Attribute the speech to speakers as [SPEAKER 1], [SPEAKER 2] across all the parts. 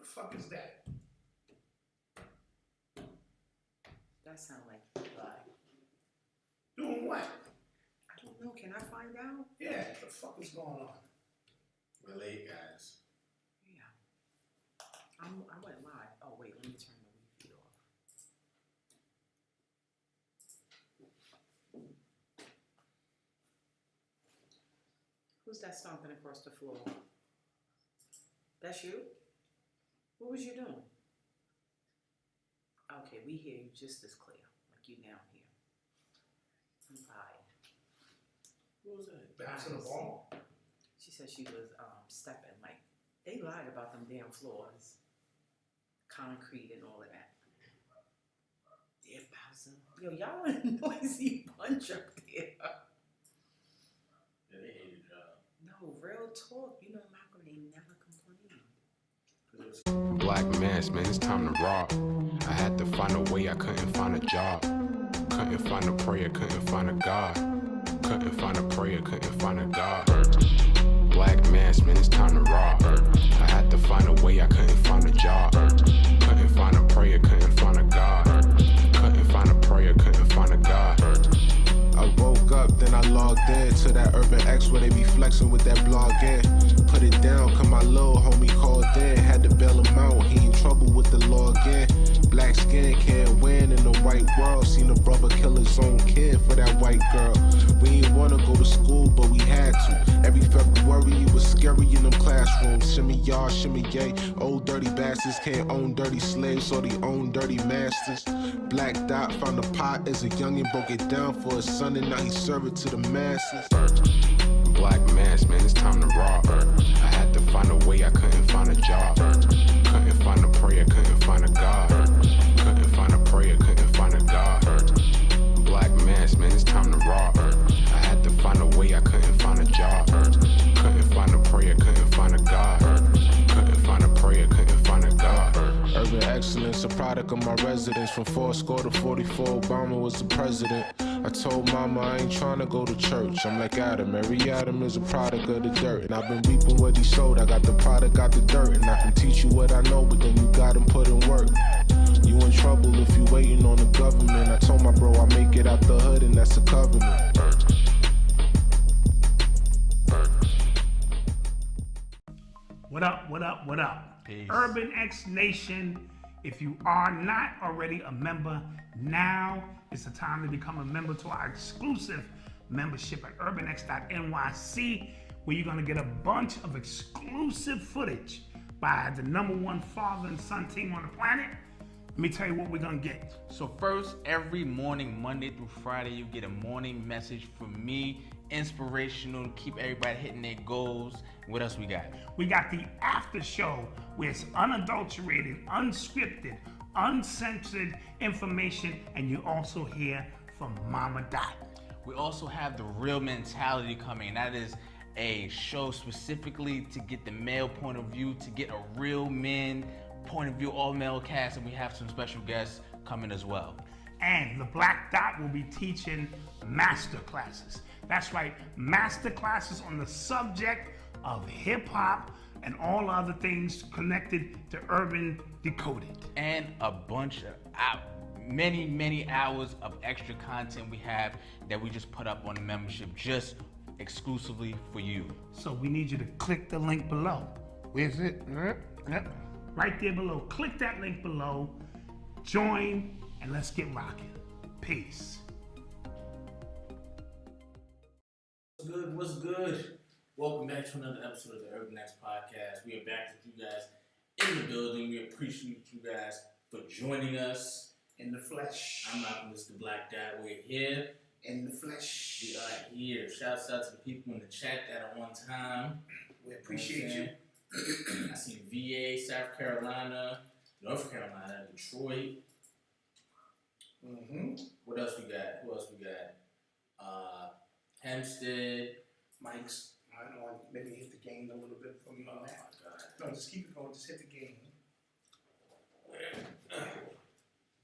[SPEAKER 1] fuck is that?
[SPEAKER 2] That sounds like Eli.
[SPEAKER 1] Doing what?
[SPEAKER 2] I don't know. Can I find out?
[SPEAKER 1] Yeah, what the fuck is going on?
[SPEAKER 3] We're late, guys.
[SPEAKER 2] Yeah. I went live. Oh, wait. Let me turn the Wii feed off. Who's that stomping across the floor? That's you? What was you doing? Okay, we hear you just as clear, like you now hear. I'm fine.
[SPEAKER 3] What was that?
[SPEAKER 1] Bouncing the ball?
[SPEAKER 2] She said she was stepping, like, they lied about them damn floors. Concrete and all of that. They're bouncing. Yo, y'all are a noisy bunch up there.
[SPEAKER 3] Yeah, they hate your job.
[SPEAKER 2] No, real talk. You know, Malcolm, they never complain.
[SPEAKER 4] Black mass, man, it's time to rob. I had to find a way, I couldn't find a job. Couldn't find a prayer, couldn't find a God. Couldn't find a prayer, couldn't find a God. Black mass, man, it's time to rob. I had to find a way, I couldn't find a job. Couldn't find a prayer, couldn't find a God. Couldn't find a prayer, couldn't find a God.
[SPEAKER 5] I woke up, then I logged in to that Urban X where they be flexing with that blog in. Put it down, cause my little homie called in. Had to bail him out, he in trouble with the law again. Black skin can't win in the white world. Seen a brother kill his own kid for that white girl. We ain't wanna go to school, but we had to. Every February it was scary in them classrooms. Shimmy y'all, shimmy yay. Old dirty bastards can't own dirty slaves, or they own dirty masters. Black Dot found a pot as a youngin', broke it down for his son, and now he serve it to the masses.
[SPEAKER 4] Black mass, man, it's time to rob. I had to find a way, I couldn't find a job. Couldn't find a prayer, couldn't find a God. Couldn't find a prayer, couldn't find a God. Black mass, man, it's time to rob. I had to find a way, I couldn't find a job. Couldn't find a prayer, couldn't find a God. Couldn't find a prayer, couldn't find a God.
[SPEAKER 5] Urban excellence, a product of my residence. From 4 to 44, Obama was the president. I told mama I ain't trying to go to church. I'm like Adam, every Adam is a product of the dirt. And I've been reaping what he sowed. I got the product, got the dirt. And I can teach you what I know, but then you got him put in work. You in trouble if you waiting on the government. I told my bro I make it out the hood, and that's a covenant.
[SPEAKER 1] What up, what up, what up?
[SPEAKER 3] Peace.
[SPEAKER 1] Urban X Nation, if you are not already a member, now is the time to become a member to our exclusive membership at urbanx.nyc, where you're gonna get a bunch of exclusive footage by the #1 father and son team on the planet. Let me tell you what we're gonna get.
[SPEAKER 3] So first, every morning, Monday through Friday, you get a morning message from me, inspirational, to keep everybody hitting their goals. What else we got?
[SPEAKER 1] We got the after show where it's unadulterated, unscripted, uncensored information, and you also hear from Mama Dot.
[SPEAKER 3] We also have the Real Mentality coming. That is a show specifically to get the male point of view, to get a real men point of view, all male cast, and we have some special guests coming as well.
[SPEAKER 1] And the Black Dot will be teaching master classes. That's right, master classes on the subject of hip hop and all other things connected to Urban Decoded.
[SPEAKER 3] And a bunch of many hours of extra content we have that we just put up on the membership just exclusively for you.
[SPEAKER 1] So we need you to click the link below. Where's it? Yep. Right there below. Click that link below, join, and let's get rocking. Peace.
[SPEAKER 6] What's good? Welcome back to another episode of the Urban X Podcast. We are back with you guys in the building. We appreciate you guys for joining us.
[SPEAKER 1] In the flesh.
[SPEAKER 6] I'm Malcolm, this is the Black Dot. We're here.
[SPEAKER 1] In the flesh.
[SPEAKER 6] We are here. Shouts out to the people in the chat that are on time.
[SPEAKER 1] We
[SPEAKER 6] appreciate you. I see VA, South Carolina, North Carolina, Detroit. What else we got? Who else we got? Hempstead.
[SPEAKER 1] Mike's. I don't know, maybe hit the gain a little bit for me on that.
[SPEAKER 6] Oh my God.
[SPEAKER 1] No, just keep it going. Just hit the gain.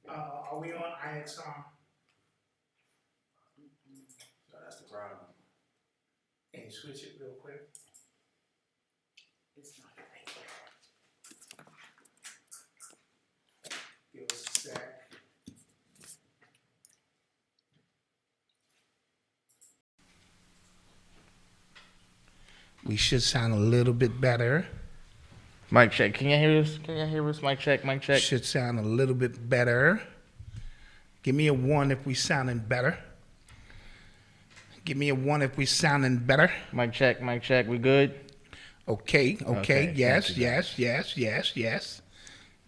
[SPEAKER 1] Are we on IXR?
[SPEAKER 6] So that's the problem.
[SPEAKER 1] Can you switch it real quick?
[SPEAKER 2] It's not right
[SPEAKER 1] We should sound a little bit better.
[SPEAKER 3] Mic check. Can you hear us? Can you hear us? Mic check. Mic check.
[SPEAKER 1] Should sound a little bit better. Give me a 1 if we sounding better. Give me a 1 if we sounding better.
[SPEAKER 3] Mic check. Mic check. We good?
[SPEAKER 1] Okay.
[SPEAKER 3] Okay,
[SPEAKER 1] Yes.
[SPEAKER 3] thank you,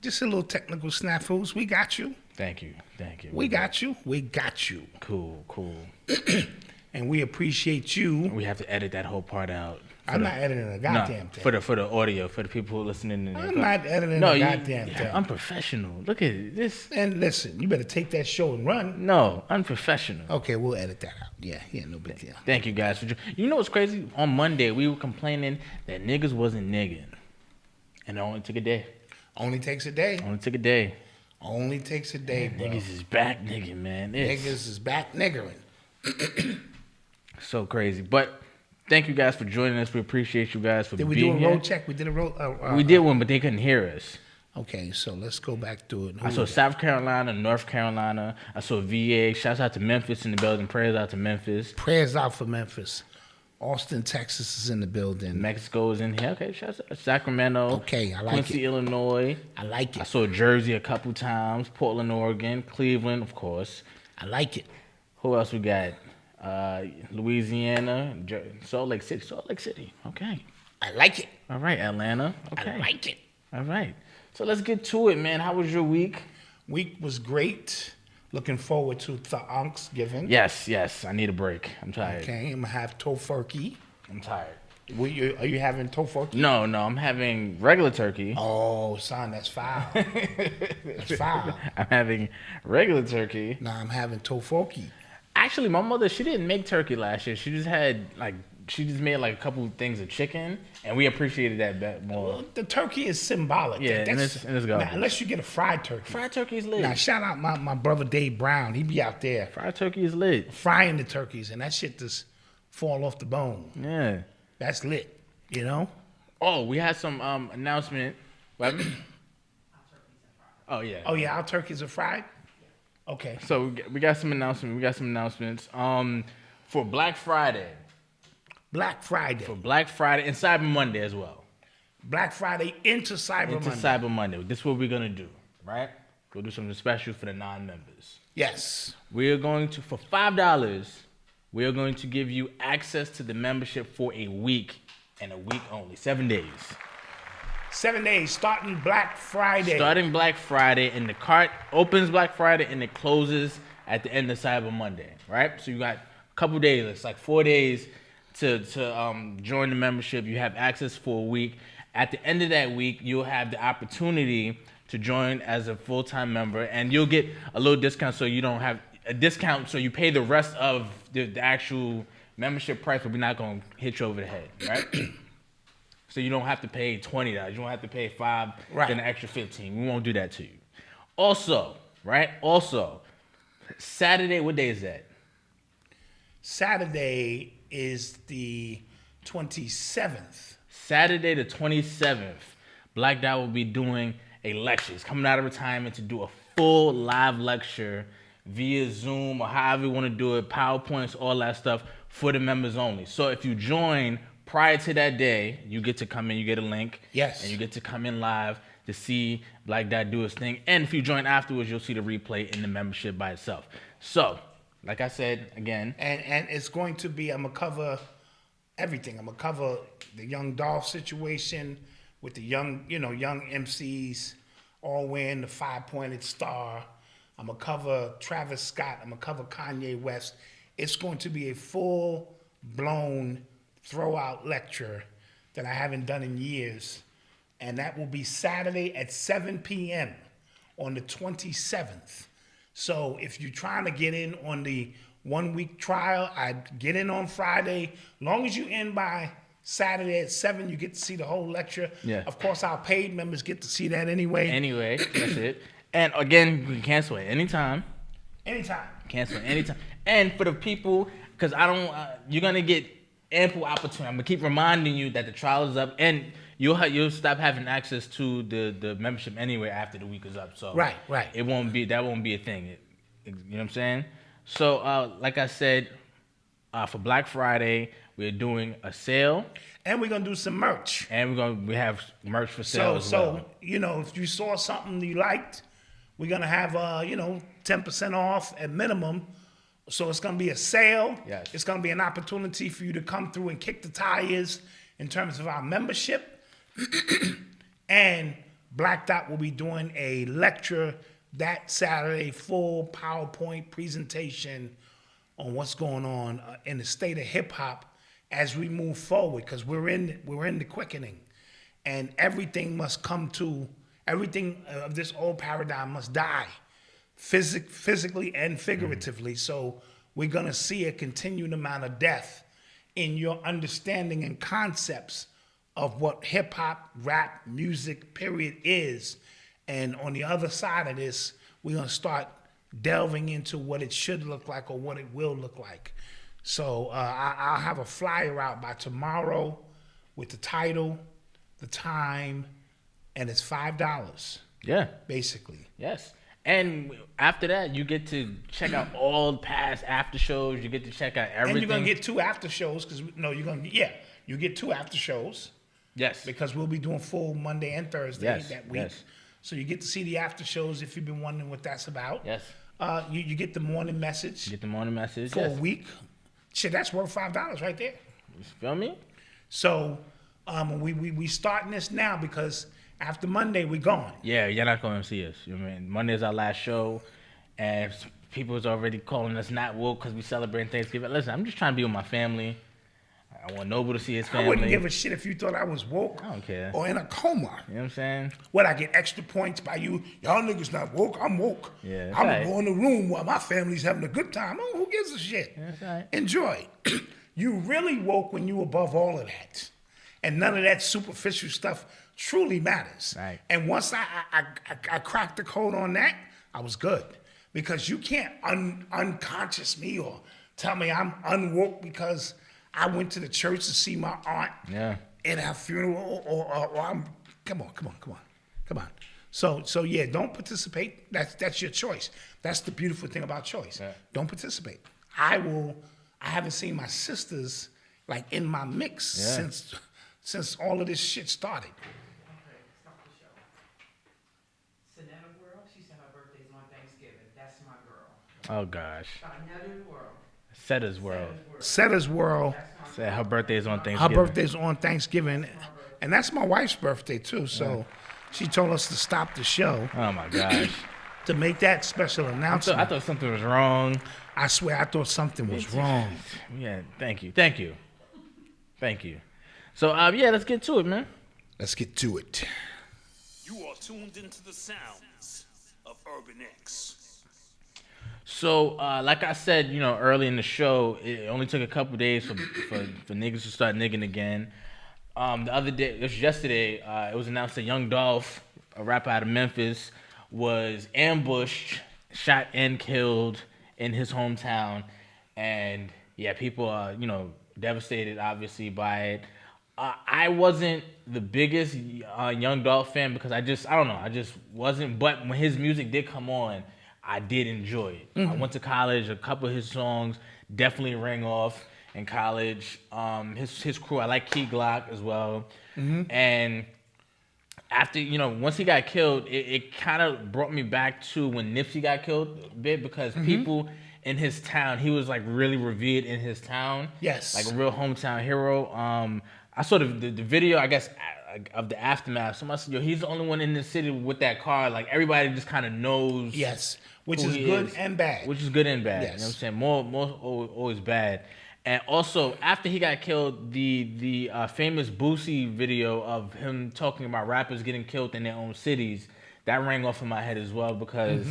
[SPEAKER 1] Just a little technical snafus. We got you.
[SPEAKER 3] Thank you. Thank you.
[SPEAKER 1] We got you. We got you.
[SPEAKER 3] Cool. Cool.
[SPEAKER 1] And we appreciate you.
[SPEAKER 3] We have to edit that whole part out.
[SPEAKER 1] I'm not editing a goddamn thing.
[SPEAKER 3] For the audio, for the people who are listening.
[SPEAKER 1] I'm not editing a goddamn thing.
[SPEAKER 3] I'm professional. Look at this.
[SPEAKER 1] And listen, you better take that show and run.
[SPEAKER 3] No, unprofessional.
[SPEAKER 1] Okay, we'll edit that out. Yeah, no big deal.
[SPEAKER 3] Thank you guys for. You know what's crazy? On Monday, we were complaining that niggas wasn't nigging, and it only took a day.
[SPEAKER 1] Only takes a day.
[SPEAKER 3] Only took a day.
[SPEAKER 1] Only takes a day, bro.
[SPEAKER 3] Niggas is back nigging, man.
[SPEAKER 1] Niggas is back niggering.
[SPEAKER 3] So crazy, but. Thank you guys for joining us. We appreciate you guys for being here.
[SPEAKER 1] Did we do a road check? We did a road.
[SPEAKER 3] We did one, but they couldn't hear us.
[SPEAKER 1] Okay, so let's go back to it.
[SPEAKER 3] I saw South Carolina, North Carolina. I saw VA. Shouts out to Memphis in the building. Prayers out to Memphis.
[SPEAKER 1] Prayers out for Memphis. Austin, Texas is in the building.
[SPEAKER 3] Mexico is in here. Okay, shouts out Sacramento.
[SPEAKER 1] Okay, I like
[SPEAKER 3] Quincy, Illinois.
[SPEAKER 1] I like it.
[SPEAKER 3] I saw Jersey a couple times. Portland, Oregon. Cleveland, of course.
[SPEAKER 1] I like it.
[SPEAKER 3] Who else we got? Louisiana, Salt Lake City. Okay.
[SPEAKER 1] I like it.
[SPEAKER 3] All right, Atlanta. Okay.
[SPEAKER 1] I like it.
[SPEAKER 3] All right. So let's get to it, man. How was your week?
[SPEAKER 1] Week was great. Looking forward to Thanksgiving.
[SPEAKER 3] Yes. I need a break. I'm tired.
[SPEAKER 1] Okay, I'm gonna have tofurkey.
[SPEAKER 3] I'm tired.
[SPEAKER 1] Are you having tofurkey?
[SPEAKER 3] No, I'm having regular turkey.
[SPEAKER 1] Oh, son, that's foul. That's foul.
[SPEAKER 3] I'm having regular turkey.
[SPEAKER 1] No, I'm having tofurkey.
[SPEAKER 3] Actually, my mother, she didn't make turkey last year. She just made like a couple of things of chicken, and we appreciated that more.
[SPEAKER 1] Well, the turkey is symbolic.
[SPEAKER 3] Yeah, and it's
[SPEAKER 1] now, unless you get a fried turkey.
[SPEAKER 3] Fried turkey is lit.
[SPEAKER 1] Now, shout out my brother Dave Brown. He be out there.
[SPEAKER 3] Fried turkey is lit.
[SPEAKER 1] Frying the turkeys, and that shit just fall off the bone.
[SPEAKER 3] Yeah.
[SPEAKER 1] That's lit, you know?
[SPEAKER 3] Oh, we had some announcement. What happened? Oh, yeah.
[SPEAKER 1] Oh, yeah, our turkeys are fried? Okay.
[SPEAKER 3] So we got some announcements. For Black Friday.
[SPEAKER 1] Black Friday.
[SPEAKER 3] For Black Friday and Cyber Monday as well.
[SPEAKER 1] Black Friday into Cyber Monday.
[SPEAKER 3] Cyber Monday. This is what we're gonna do, right? We'll do something special for the non-members.
[SPEAKER 1] Yes.
[SPEAKER 3] We are going to, for $5, we are going to give you access to the membership for a week and a week only, 7 days.
[SPEAKER 1] 7 days, starting Black Friday.
[SPEAKER 3] Starting Black Friday, and the cart opens Black Friday and it closes at the end of Cyber Monday, right? So you got a couple days, it's like 4 days to join the membership. You have access for a week. At the end of that week, you'll have the opportunity to join as a full-time member, and you'll get a little discount, so you don't have a discount, so you pay the rest of the actual membership price, but we're not going to hit you over the head, right? So you don't have to pay $20. You don't have to pay $5,
[SPEAKER 1] right,
[SPEAKER 3] then an extra $15. We won't do that to you. Also, right? Saturday, what day is that?
[SPEAKER 1] Saturday is the 27th.
[SPEAKER 3] Saturday the 27th, Black Dot will be doing a lecture. He's coming out of retirement to do a full live lecture via Zoom or however you want to do it, PowerPoints, all that stuff for the members only. So if you join prior to that day, you get to come in, you get a link.
[SPEAKER 1] Yes. And
[SPEAKER 3] you get to come in live to see Black Dot do his thing. And if you join afterwards, you'll see the replay in the membership by itself. So, like I said, again.
[SPEAKER 1] And it's going to be, I'm going to cover everything. I'm going to cover the Young Dolph situation with the young MCs all wearing the 5-pointed star. I'm going to cover Travis Scott. I'm going to cover Kanye West. It's going to be a full-blown throw-out lecture that I haven't done in years. And that will be Saturday at 7 p.m. on the 27th. So if you're trying to get in on the 1-week trial, I'd get in on Friday. Long as you're in by Saturday at 7, you get to see the whole lecture.
[SPEAKER 3] Yeah.
[SPEAKER 1] Of course, our paid members get to see that anyway.
[SPEAKER 3] Anyway, that's it. And again, you can cancel it anytime.
[SPEAKER 1] Anytime.
[SPEAKER 3] Cancel it anytime. And for the people, because you're going to get ample opportunity. I'm going to keep reminding you that the trial is up, and you'll stop having access to the membership anyway after the week is up. So
[SPEAKER 1] right.
[SPEAKER 3] That won't be a thing. You know what I'm saying? So like I said, for Black Friday, We're doing a sale,
[SPEAKER 1] And we're gonna do some merch.
[SPEAKER 3] and we have merch for sale as well.
[SPEAKER 1] So you know, if you saw something you liked, we're gonna have 10% off at minimum. So it's gonna be a sale.
[SPEAKER 3] Yes.
[SPEAKER 1] It's gonna be an opportunity for you to come through and kick the tires in terms of our membership. And Black Dot will be doing a lecture that Saturday, full PowerPoint presentation on what's going on in the state of hip hop as we move forward, because we're in the quickening, and everything of this old paradigm must die, physically and figuratively. So we're gonna see a continued amount of death in your understanding and concepts of what hip hop, rap, music, period is. And on the other side of this, we're gonna start delving into what it should look like or what it will look like. So I'll have a flyer out by tomorrow with the title, the time, and it's $5.
[SPEAKER 3] Yeah.
[SPEAKER 1] Basically.
[SPEAKER 3] Yes. And after that, you get to check out all past after shows. You get to check out everything.
[SPEAKER 1] And you're gonna get 2 after shows you get 2 after shows.
[SPEAKER 3] Yes.
[SPEAKER 1] Because we'll be doing full Monday and Thursday
[SPEAKER 3] Yes,
[SPEAKER 1] that week.
[SPEAKER 3] yes.
[SPEAKER 1] So you get to see the after shows if you've been wondering what that's about.
[SPEAKER 3] Yes.
[SPEAKER 1] You get the morning message
[SPEAKER 3] You get the morning message.
[SPEAKER 1] for
[SPEAKER 3] Yes.
[SPEAKER 1] a week. Shit, that's worth $5 right there.
[SPEAKER 3] You feel me?
[SPEAKER 1] So we starting this now because after Monday we gone.
[SPEAKER 3] Yeah, you're not going to see us. You know what I mean? Monday's our last show, and people's already calling us not woke because we celebrating Thanksgiving. Listen, I'm just trying to be with my family. I want Noble to see his family.
[SPEAKER 1] I wouldn't give a shit if you thought I was woke.
[SPEAKER 3] I don't care.
[SPEAKER 1] Or in a coma.
[SPEAKER 3] You know what I'm saying?
[SPEAKER 1] What, I get extra points by you? Y'all niggas not woke. I'm woke.
[SPEAKER 3] Yeah, that's
[SPEAKER 1] I'm
[SPEAKER 3] right.
[SPEAKER 1] gonna go in the room while my family's having a good time. Oh, who gives a shit?
[SPEAKER 3] That's right.
[SPEAKER 1] Enjoy. You really woke when you above all of that. And none of that superficial stuff truly matters.
[SPEAKER 3] Right.
[SPEAKER 1] And once I cracked the code on that, I was good. Because you can't unconscious me or tell me I'm unwoke because I went to the church to see my aunt in her funeral, or I'm. Come on. So yeah, don't participate. That's your choice. That's the beautiful thing about choice.
[SPEAKER 3] Yeah.
[SPEAKER 1] Don't participate. I haven't seen my sisters like in my mix since all of this shit started.
[SPEAKER 2] Okay, stop the show. Shanell World, she said her birthday's on Thanksgiving. That's my girl.
[SPEAKER 3] Oh, gosh.
[SPEAKER 2] Shanell World.
[SPEAKER 3] Setter's World.
[SPEAKER 1] Setter's World.
[SPEAKER 3] Said her birthday is on
[SPEAKER 1] Her
[SPEAKER 3] Thanksgiving.
[SPEAKER 1] birthday's on Thanksgiving, and that's my wife's birthday too. So she told us to stop the show
[SPEAKER 3] Oh, my gosh.
[SPEAKER 1] to make that special announcement.
[SPEAKER 3] I thought something was wrong.
[SPEAKER 1] I swear, I thought something was wrong.
[SPEAKER 3] Yeah, thank you. So, let's get to it, man.
[SPEAKER 1] Let's get to it.
[SPEAKER 7] You are tuned into the sounds of Urban X.
[SPEAKER 3] So, like I said, early in the show, it only took a couple days for niggas to start nigging again. The other day, it was yesterday, it was announced that Young Dolph, a rapper out of Memphis, was ambushed, shot and killed in his hometown. And yeah, people are, devastated obviously by it. I wasn't the biggest Young Dolph fan because I just wasn't. But when his music did come on, I did enjoy it. I went to college. A couple of his songs definitely rang off in college. His crew, I like Key Glock as well. And after, once he got killed, it kind of brought me back to when Nipsey got killed a bit because people in his town, he was like really revered in his town.
[SPEAKER 1] Yes.
[SPEAKER 3] Like a real hometown hero. I saw the video, I guess, of the aftermath. Somebody said, he's the only one in the city with that car. Like everybody just kind of knows.
[SPEAKER 1] Yes, which
[SPEAKER 3] who
[SPEAKER 1] is
[SPEAKER 3] he
[SPEAKER 1] good
[SPEAKER 3] is.
[SPEAKER 1] and bad.
[SPEAKER 3] Which is good and bad.
[SPEAKER 1] Yes.
[SPEAKER 3] You know what I'm saying? More always bad. And also, after he got killed, the famous Boosie video of him talking about rappers getting killed in their own cities, that rang off in my head as well because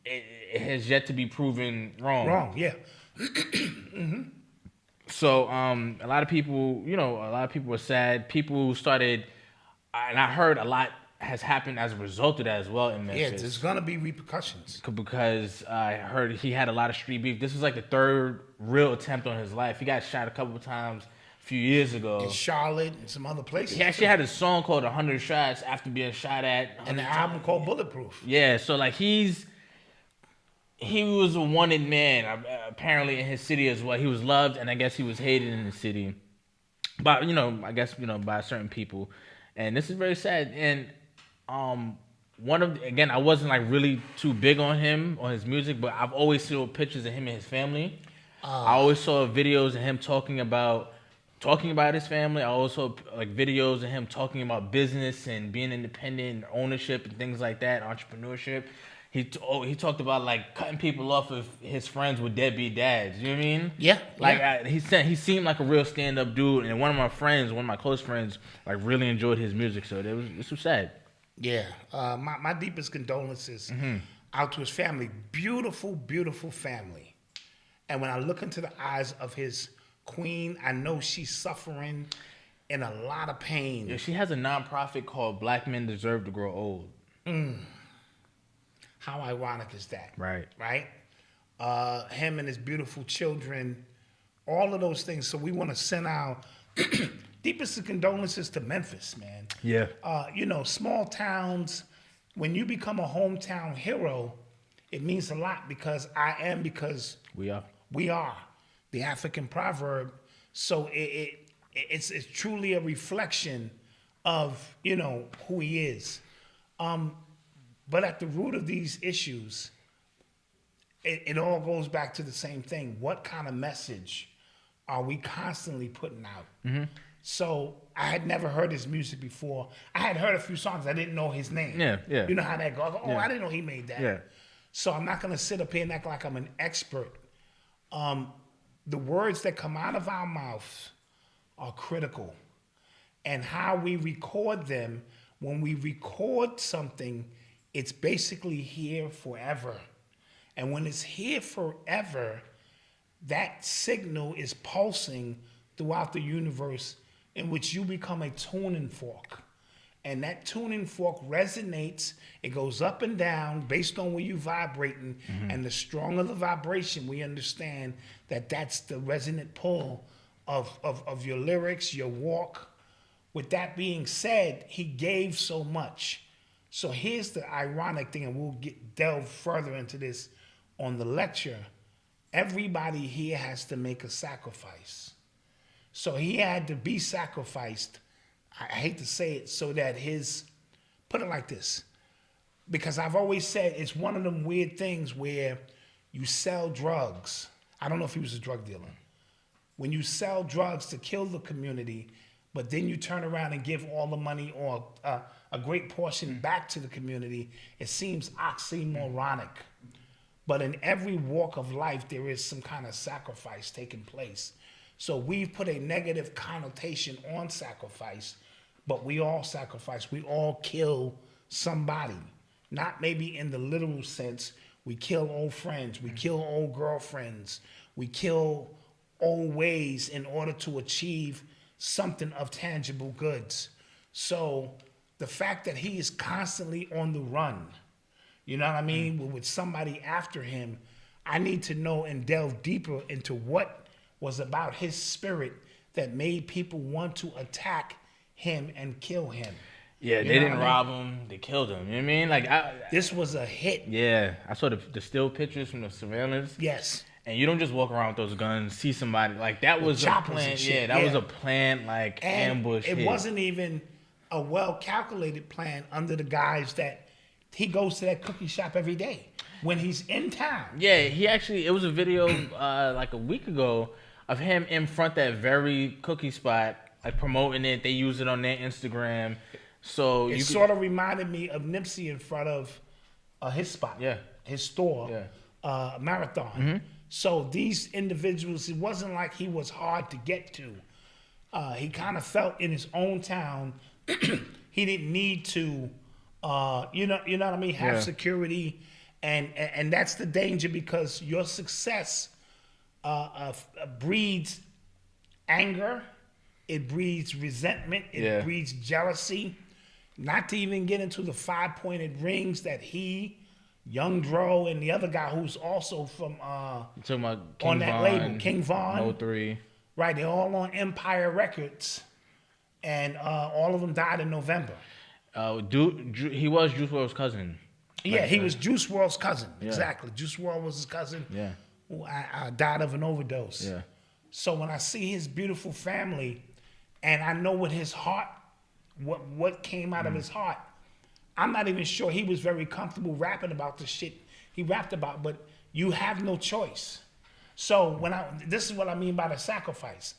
[SPEAKER 3] it has yet to be proven wrong.
[SPEAKER 1] Wrong, yeah.
[SPEAKER 3] So a lot of people were sad. People started, and I heard a lot has happened as a result of that as well in Memphis.
[SPEAKER 1] Yeah, there's gonna be repercussions.
[SPEAKER 3] Because I heard he had a lot of street beef. This was like the third real attempt on his life. He got shot a couple of times a few years ago.
[SPEAKER 1] In Charlotte and some other places.
[SPEAKER 3] He actually had a song called 100 Shots after being shot at.
[SPEAKER 1] And an album called Bulletproof.
[SPEAKER 3] Yeah, so like he was a wanted man apparently in his city as well. He was loved and I guess he was hated in the city. by I guess by certain people, and this is very sad. And I wasn't like really too big on his music, but I've always seen pictures of him and his family. I always saw videos of him talking about his family. I also like videos of him talking about business and being independent and ownership and things like that, entrepreneurship. He talked about like cutting people off if his friends were deadbeat dads. You know what I mean?
[SPEAKER 1] Yeah.
[SPEAKER 3] Like he seemed like a real stand-up dude, and one of my close friends, like really enjoyed his music. So this was sad.
[SPEAKER 1] Yeah. My deepest condolences out to his family. Beautiful, beautiful family. And when I look into the eyes of his queen, I know she's suffering in a lot of pain.
[SPEAKER 3] Yeah, she has a nonprofit called Black Men Deserve to Grow Old.
[SPEAKER 1] How ironic is that?
[SPEAKER 3] Right.
[SPEAKER 1] Right? Him and his beautiful children, all of those things. So we want to send our deepest condolences to Memphis, man.
[SPEAKER 3] Yeah.
[SPEAKER 1] Small towns, when you become a hometown hero, it means a lot because we are. The African proverb. So it's truly a reflection of, who he is. But at the root of these issues, it all goes back to the same thing. What kind of message are we constantly putting out? Mm-hmm. So I had never heard his music before. I had heard a few songs. I didn't know his name.
[SPEAKER 3] Yeah.
[SPEAKER 1] You know how that goes. I didn't know he made that.
[SPEAKER 3] Yeah.
[SPEAKER 1] So I'm not going to sit up here and act like I'm an expert. The words that come out of our mouths are critical. And how we record them, when we record something, it's basically here forever. And when it's here forever, that signal is pulsing throughout the universe in which you become a tuning fork. And that tuning fork resonates. It goes up and down based on where you're vibrating. Mm-hmm. And the stronger the vibration, we understand that that's the resonant pull of your lyrics, your walk. With that being said, he gave so much. So here's the ironic thing, and we'll delve further into this on the lecture. Everybody here has to make a sacrifice. So he had to be sacrificed. I hate to say it, so that put it like this, because I've always said it's one of them weird things where you sell drugs. I don't know if he was a drug dealer. When you sell drugs to kill the community, but then you turn around and give all the money or a great portion back to the community, it seems oxymoronic. But in every walk of life, there is some kind of sacrifice taking place. So we've put a negative connotation on sacrifice, but we all sacrifice. We all kill somebody. Not maybe in the literal sense. We kill old friends. We kill old girlfriends. We kill old ways in order to achieve something of tangible goods. So the fact that he is constantly on the run, you know what I mean, with somebody after him, I need to know and delve deeper into what was about his spirit that made people want to attack him and kill him.
[SPEAKER 3] Yeah, they didn't rob him, they killed him. You know what I mean? Like
[SPEAKER 1] this was a hit.
[SPEAKER 3] Yeah, I saw the still pictures from the surveillance.
[SPEAKER 1] Yes.
[SPEAKER 3] And you don't just walk around with those guns, see somebody. Like, that was a plan. Yeah, that was a planned, like, ambush
[SPEAKER 1] it
[SPEAKER 3] hit.
[SPEAKER 1] Wasn't even a well-calculated plan under the guise that he goes to that cookie shop every day when he's in town.
[SPEAKER 3] Yeah, it was a video like a week ago of him in front that very cookie spot, like promoting it. They use it on their Instagram. So
[SPEAKER 1] it sort of reminded me of Nipsey in front of his spot.
[SPEAKER 3] Yeah.
[SPEAKER 1] His store.
[SPEAKER 3] Yeah.
[SPEAKER 1] Marathon. Mm-hmm. So these individuals, it wasn't like he was hard to get to. He kind of felt in his own town, he didn't need to, you know what I mean, have security. And that's the danger, because your success breeds anger, it breeds resentment, it breeds jealousy. Not to even get into the 5-pointed rings that he, Young Dolph, and the other guy who's also from
[SPEAKER 3] talking about
[SPEAKER 1] on that label, King Von.
[SPEAKER 3] 03.
[SPEAKER 1] Right, they're all on Empire Records, and all of them died in November.
[SPEAKER 3] He was Juice WRLD's cousin.
[SPEAKER 1] Yeah, he was Juice WRLD's cousin. Yeah. Exactly, Juice WRLD was his cousin.
[SPEAKER 3] Yeah,
[SPEAKER 1] who died of an overdose.
[SPEAKER 3] Yeah.
[SPEAKER 1] So when I see his beautiful family, and I know what his heart, what came out of his heart. I'm not even sure he was very comfortable rapping about the shit he rapped about, but you have no choice. So this is what I mean by the sacrifice.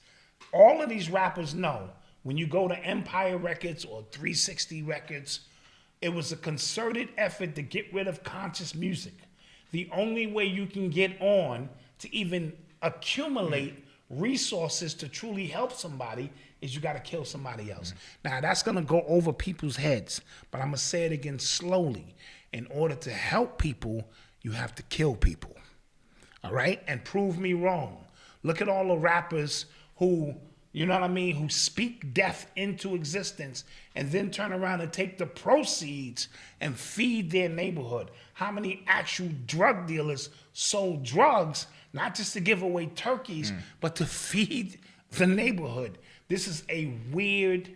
[SPEAKER 1] All of these rappers know when you go to Empire Records or 360 Records, it was a concerted effort to get rid of conscious music. The only way you can get on to even accumulate resources to truly help somebody is you got to kill somebody else. Now, that's going to go over people's heads, but I'm going to say it again slowly. In order to help people, you have to kill people. All right? And prove me wrong. Look at all the rappers who, you know what I mean, who speak death into existence and then turn around and take the proceeds and feed their neighborhood. How many actual drug dealers sold drugs, not just to give away turkeys, but to feed the neighborhood? This is a weird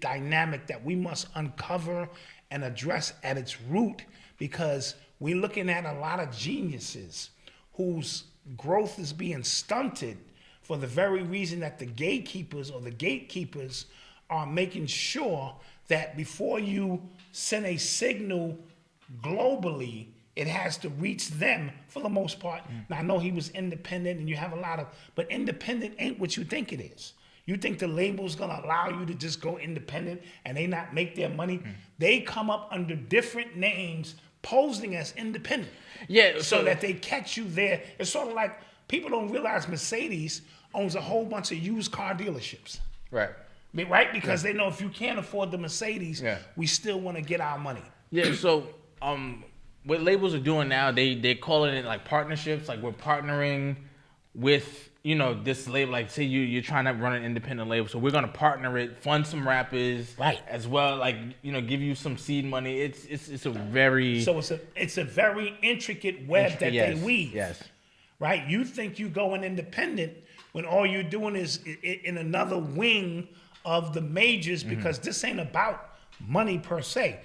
[SPEAKER 1] dynamic that we must uncover and address at its root, because we're looking at a lot of geniuses whose growth is being stunted for the very reason that the gatekeepers are making sure that before you send a signal globally, it has to reach them for the most part. Now, I know he was independent and you have a lot of, but independent ain't what you think it is. You think the label's gonna allow you to just go independent and they not make their money? They come up under different names posing as independent.
[SPEAKER 3] Yeah.
[SPEAKER 1] So that they catch you there. It's sort of like people don't realize Mercedes owns a whole bunch of used car dealerships.
[SPEAKER 3] Right.
[SPEAKER 1] Right? Because they know if you can't afford the Mercedes, we still want to get our money.
[SPEAKER 3] Yeah, so what labels are doing now, they're calling it like partnerships. Like, we're partnering with, you know, this label. Like, say you're trying to run an independent label, so we're gonna partner it, fund some rappers,
[SPEAKER 1] right,
[SPEAKER 3] as well. Like, you know, give you some seed money. It's a very
[SPEAKER 1] it's a very intricate web that they weave.
[SPEAKER 3] Yes.
[SPEAKER 1] Right. You think you going independent when all you're doing is in another wing of the majors, because this ain't about money per se.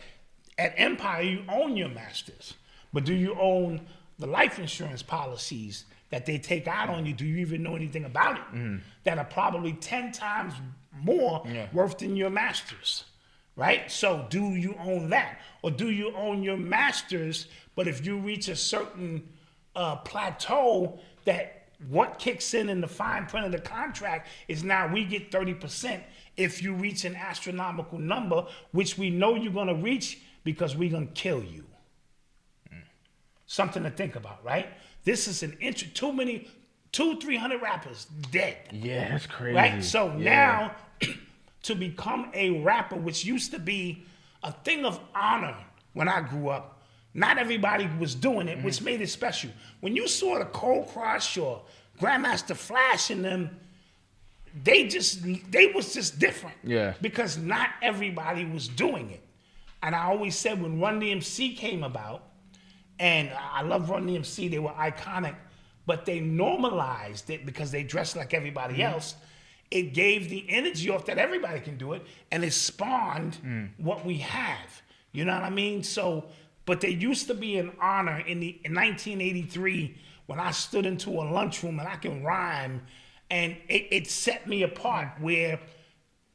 [SPEAKER 1] At Empire, you own your masters, but do you own the life insurance policies that they take out on you? Do you even know anything about it? That are probably 10 times more worth than your masters, right? So do you own that? Or do you own your masters, but if you reach a certain plateau, that what kicks in the fine print of the contract is now we get 30% if you reach an astronomical number, which we know you're gonna reach because we're gonna kill you. Something to think about, right? This is an 200-300 rappers dead.
[SPEAKER 3] Yeah, that's crazy.
[SPEAKER 1] Right? So now, to become a rapper, which used to be a thing of honor when I grew up, not everybody was doing it, which made it special. When you saw the Cold Crush or Grandmaster Flash in them, they was just different.
[SPEAKER 3] Yeah.
[SPEAKER 1] Because not everybody was doing it. And I always said when Run DMC came about, and I love Run DMC, they were iconic, but they normalized it because they dressed like everybody else. It gave the energy off that everybody can do it, and it spawned what we have. You know what I mean? So, but there used to be an honor in 1983 when I stood into a lunchroom and I can rhyme, and it set me apart where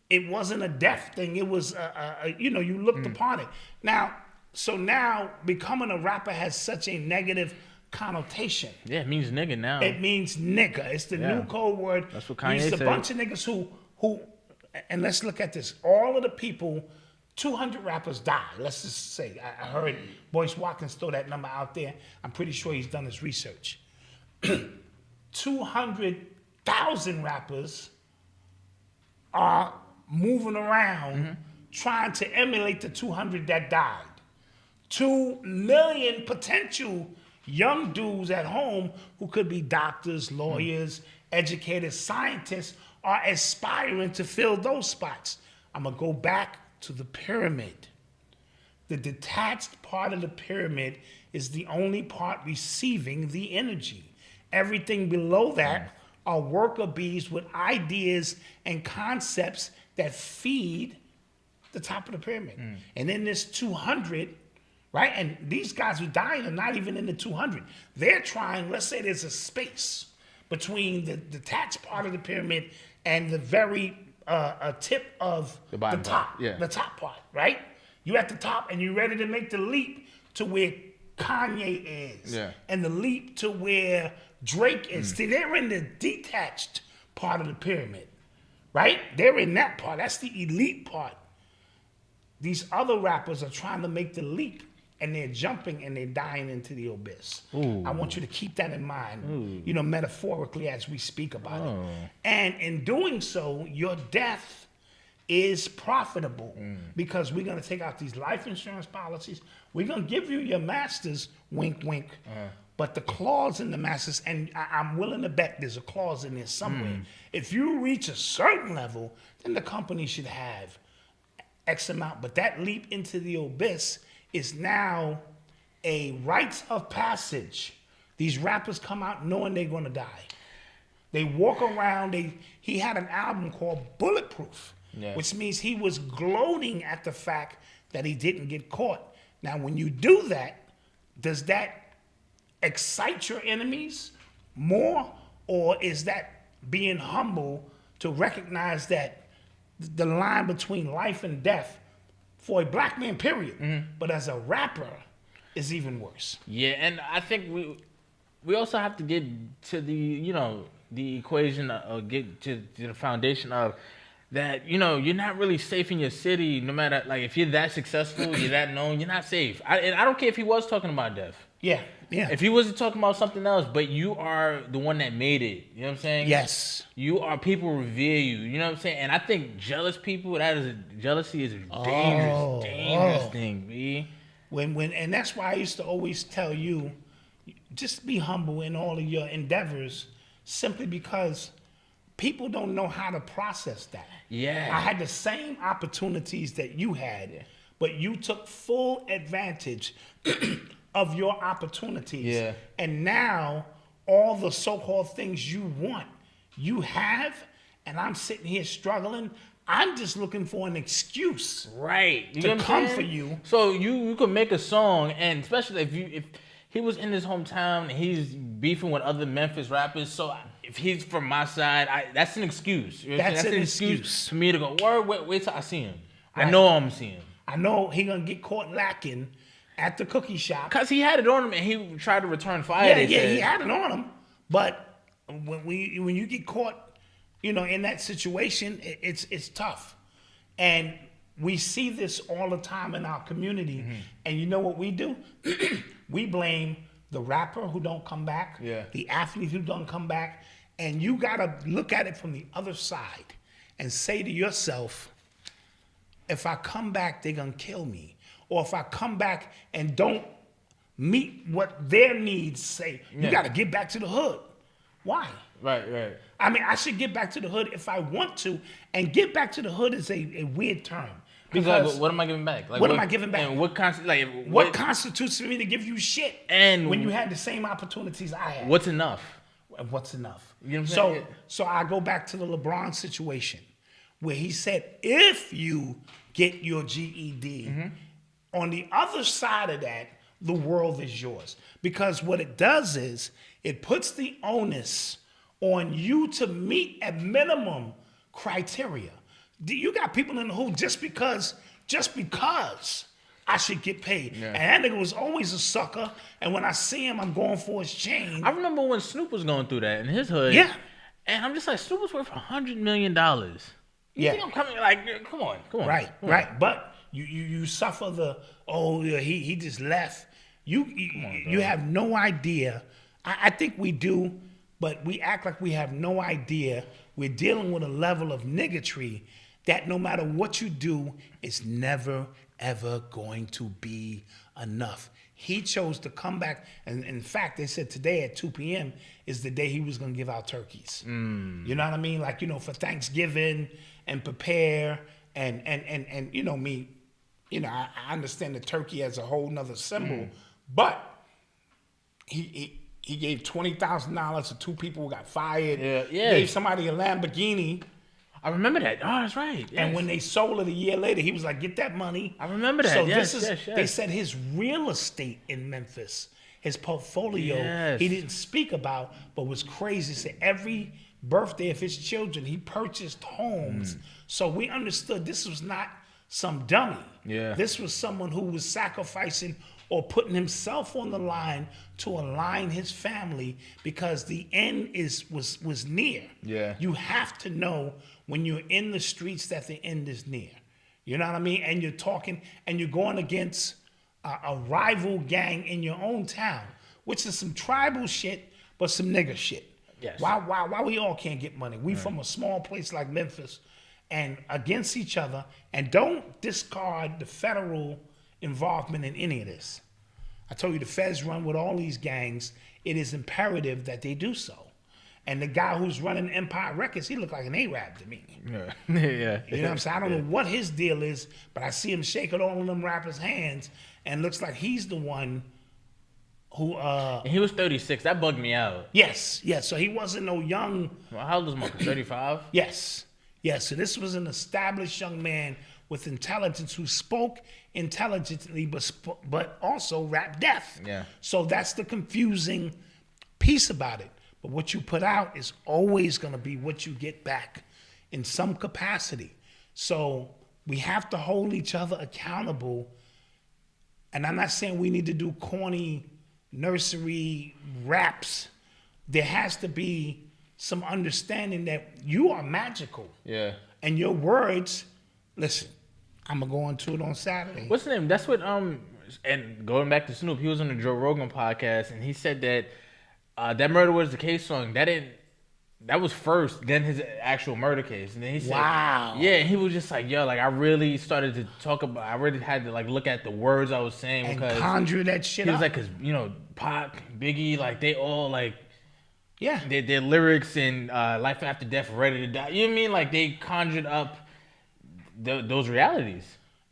[SPEAKER 1] it wasn't a deaf thing. It was, you looked upon it. Now, so now becoming a rapper has such a negative connotation.
[SPEAKER 3] Yeah, it means nigga now.
[SPEAKER 1] It means nigga. It's the new code word.
[SPEAKER 3] That's what Kanye said.
[SPEAKER 1] It's a bunch of niggas who, and let's look at this. All of the people, 200 rappers died. Let's just say, I heard Boyce Watkins throw that number out there. I'm pretty sure he's done his research. 200,000 rappers are moving around trying to emulate the 200 that died. 2 million potential young dudes at home who could be doctors, lawyers, educators, scientists are aspiring to fill those spots. I'm gonna go back to the pyramid. The detached part of the pyramid is the only part receiving the energy. Everything below that are worker bees with ideas and concepts that feed the top of the pyramid. And then there's 200, right? And these guys who dying are not even in the 200. They're trying, let's say there's a space between the detached part of the pyramid and the very a tip of the
[SPEAKER 3] bottom
[SPEAKER 1] top,
[SPEAKER 3] part, yeah.
[SPEAKER 1] the top part, right? You at the top and you ready to make the leap to where Kanye is,
[SPEAKER 3] Yeah.
[SPEAKER 1] and the leap to where Drake is. See, they're in the detached part of the pyramid, right? They're in that part. That's the elite part. These other rappers are trying to make the leap, and they're jumping and they're dying into the abyss.
[SPEAKER 3] Ooh.
[SPEAKER 1] I want you to keep that in mind, you know, metaphorically as we speak about
[SPEAKER 3] Oh.
[SPEAKER 1] it. And in doing so, your death is profitable because we're going to take out these life insurance policies. We're going to give you your masters, wink, wink. But the clause in the masters, and I'm willing to bet there's a clause in there somewhere. If you reach a certain level, then the company should have X amount. But that leap into the abyss is now a rites of passage. These rappers come out knowing they're going to die. They walk around. He had an album called Bulletproof, which means he was gloating at the fact that he didn't get caught. Now, when you do that, does that excite your enemies more, or is that being humble to recognize that the line between life and death for a black man, period, but as a rapper, is even worse?
[SPEAKER 3] Yeah, and I think we also have to get to the equation, or get to the foundation of that, you're not really safe in your city, no matter, like, if you're that successful, you're that known, you're not safe. And I don't care if he was talking about death.
[SPEAKER 1] Yeah.
[SPEAKER 3] If he wasn't talking about something else, but you are the one that made it, you know what I'm saying?
[SPEAKER 1] Yes.
[SPEAKER 3] People revere you, you know what I'm saying? And I think jealous people, jealousy is a dangerous thing, B.
[SPEAKER 1] And that's why I used to always tell you, just be humble in all of your endeavors, simply because people don't know how to process that.
[SPEAKER 3] Yeah.
[SPEAKER 1] I had the same opportunities that you had, but you took full advantage of your opportunities.
[SPEAKER 3] Yeah.
[SPEAKER 1] And now all the so-called things you want, you have, and I'm sitting here struggling. I'm just looking for an excuse,
[SPEAKER 3] right,
[SPEAKER 1] to come for you.
[SPEAKER 3] So you could make a song, and especially if he was in his hometown and he's beefing with other Memphis rappers, so if he's from my side, that's an excuse. You know
[SPEAKER 1] That's
[SPEAKER 3] an
[SPEAKER 1] an excuse
[SPEAKER 3] for me to go, wait till I see him. Right. I know I'm seeing him.
[SPEAKER 1] I know he gonna get caught lacking at the cookie shop.
[SPEAKER 3] Cause he had it on him and he tried to return fire.
[SPEAKER 1] He had it on him. But when you get caught, in that situation, it's tough. And we see this all the time in our community. And you know what we do? We blame the rapper who don't come back, the athlete who don't come back, and you gotta look at it from the other side and say to yourself, if I come back, they're gonna kill me. Or if I come back and don't meet what their needs say, you gotta get back to the hood. Why?
[SPEAKER 3] Right.
[SPEAKER 1] I mean, I should get back to the hood if I want to, and get back to the hood is a weird term.
[SPEAKER 3] Because what am I giving back?
[SPEAKER 1] What am I giving back?
[SPEAKER 3] And what
[SPEAKER 1] constitutes for me to give you shit?
[SPEAKER 3] And
[SPEAKER 1] when you had the same opportunities I had.
[SPEAKER 3] What's enough?
[SPEAKER 1] What's enough?
[SPEAKER 3] You know what I'm saying?
[SPEAKER 1] So I go back to the LeBron situation where he said, if you get your GED, on the other side of that, the world is yours. Because what it does is it puts the onus on you to meet at minimum criteria. You got people in the hood just because I should get paid.
[SPEAKER 3] Yeah.
[SPEAKER 1] And that nigga was always a sucker. And when I see him, I'm going for his chain.
[SPEAKER 3] I remember when Snoop was going through that in his hood.
[SPEAKER 1] Yeah.
[SPEAKER 3] And I'm just like, Snoop was worth $100 million. You think I'm coming, like, come on.
[SPEAKER 1] Right. But you suffer he just left. You have no idea. I think we do, but we act like we have no idea. We're dealing with a level of niggatry that no matter what you do, it's never, ever going to be enough. He chose to come back, and in fact, they said today at 2 p.m. is the day he was going to give out turkeys. You know what I mean? Like, for Thanksgiving and prepare and me, I understand the turkey as a whole nother symbol, but he gave $20,000 to two people who got fired.
[SPEAKER 3] Yeah.
[SPEAKER 1] Gave somebody a Lamborghini.
[SPEAKER 3] I remember that. Oh, that's right. Yes.
[SPEAKER 1] And when they sold it a year later, he was like, get that money.
[SPEAKER 3] I remember that.
[SPEAKER 1] So
[SPEAKER 3] yes.
[SPEAKER 1] They said his real estate in Memphis, his portfolio, he didn't speak about, but was crazy. Said every birthday of his children. He purchased homes. So we understood this was not some dummy.
[SPEAKER 3] Yeah.
[SPEAKER 1] This was someone who was sacrificing or putting himself on the line to align his family because the end was near.
[SPEAKER 3] Yeah.
[SPEAKER 1] You have to know when you're in the streets that the end is near. You know what I mean? And you're talking and you're going against a rival gang in your own town, which is some tribal shit, but some nigger shit.
[SPEAKER 3] Yes.
[SPEAKER 1] Why we all can't get money? We from a small place like Memphis and against each other, and don't discard the federal involvement in any of this. I told you the feds run with all these gangs. It is imperative that they do so. And the guy who's running Empire Records, he looked like an Arab to me.
[SPEAKER 3] Yeah. Yeah.
[SPEAKER 1] You know what I'm saying? I don't know what his deal is, but I see him shaking all of them rappers' hands, and looks like he's the one who
[SPEAKER 3] And he was 36. That bugged me out.
[SPEAKER 1] Yes. So he wasn't no young.
[SPEAKER 3] Well, how old was Marcus? 35?
[SPEAKER 1] Yes. So this was an established young man with intelligence who spoke intelligently, but also rap death.
[SPEAKER 3] Yeah.
[SPEAKER 1] So that's the confusing piece about it. But what you put out is always going to be what you get back in some capacity. So we have to hold each other accountable. And I'm not saying we need to do corny nursery raps. There has to be some understanding that you are magical.
[SPEAKER 3] Yeah.
[SPEAKER 1] And your words, listen, I'm going to go into it on Saturday.
[SPEAKER 3] What's the name? That's what, and going back to Snoop, he was on the Joe Rogan podcast, and he said that that Murder Was the Case song, that was first, then his actual murder case. And then he said,
[SPEAKER 1] wow.
[SPEAKER 3] Yeah, and he was just like, yo, like I really started to talk about, I really had to like look at the words I was saying
[SPEAKER 1] And
[SPEAKER 3] because
[SPEAKER 1] conjure that shit
[SPEAKER 3] he was
[SPEAKER 1] up.
[SPEAKER 3] like, cause you know, Pac, Biggie, like they all like,
[SPEAKER 1] yeah,
[SPEAKER 3] their lyrics and Life After Death, Ready to Die. You know what I mean? Like they conjured up those realities.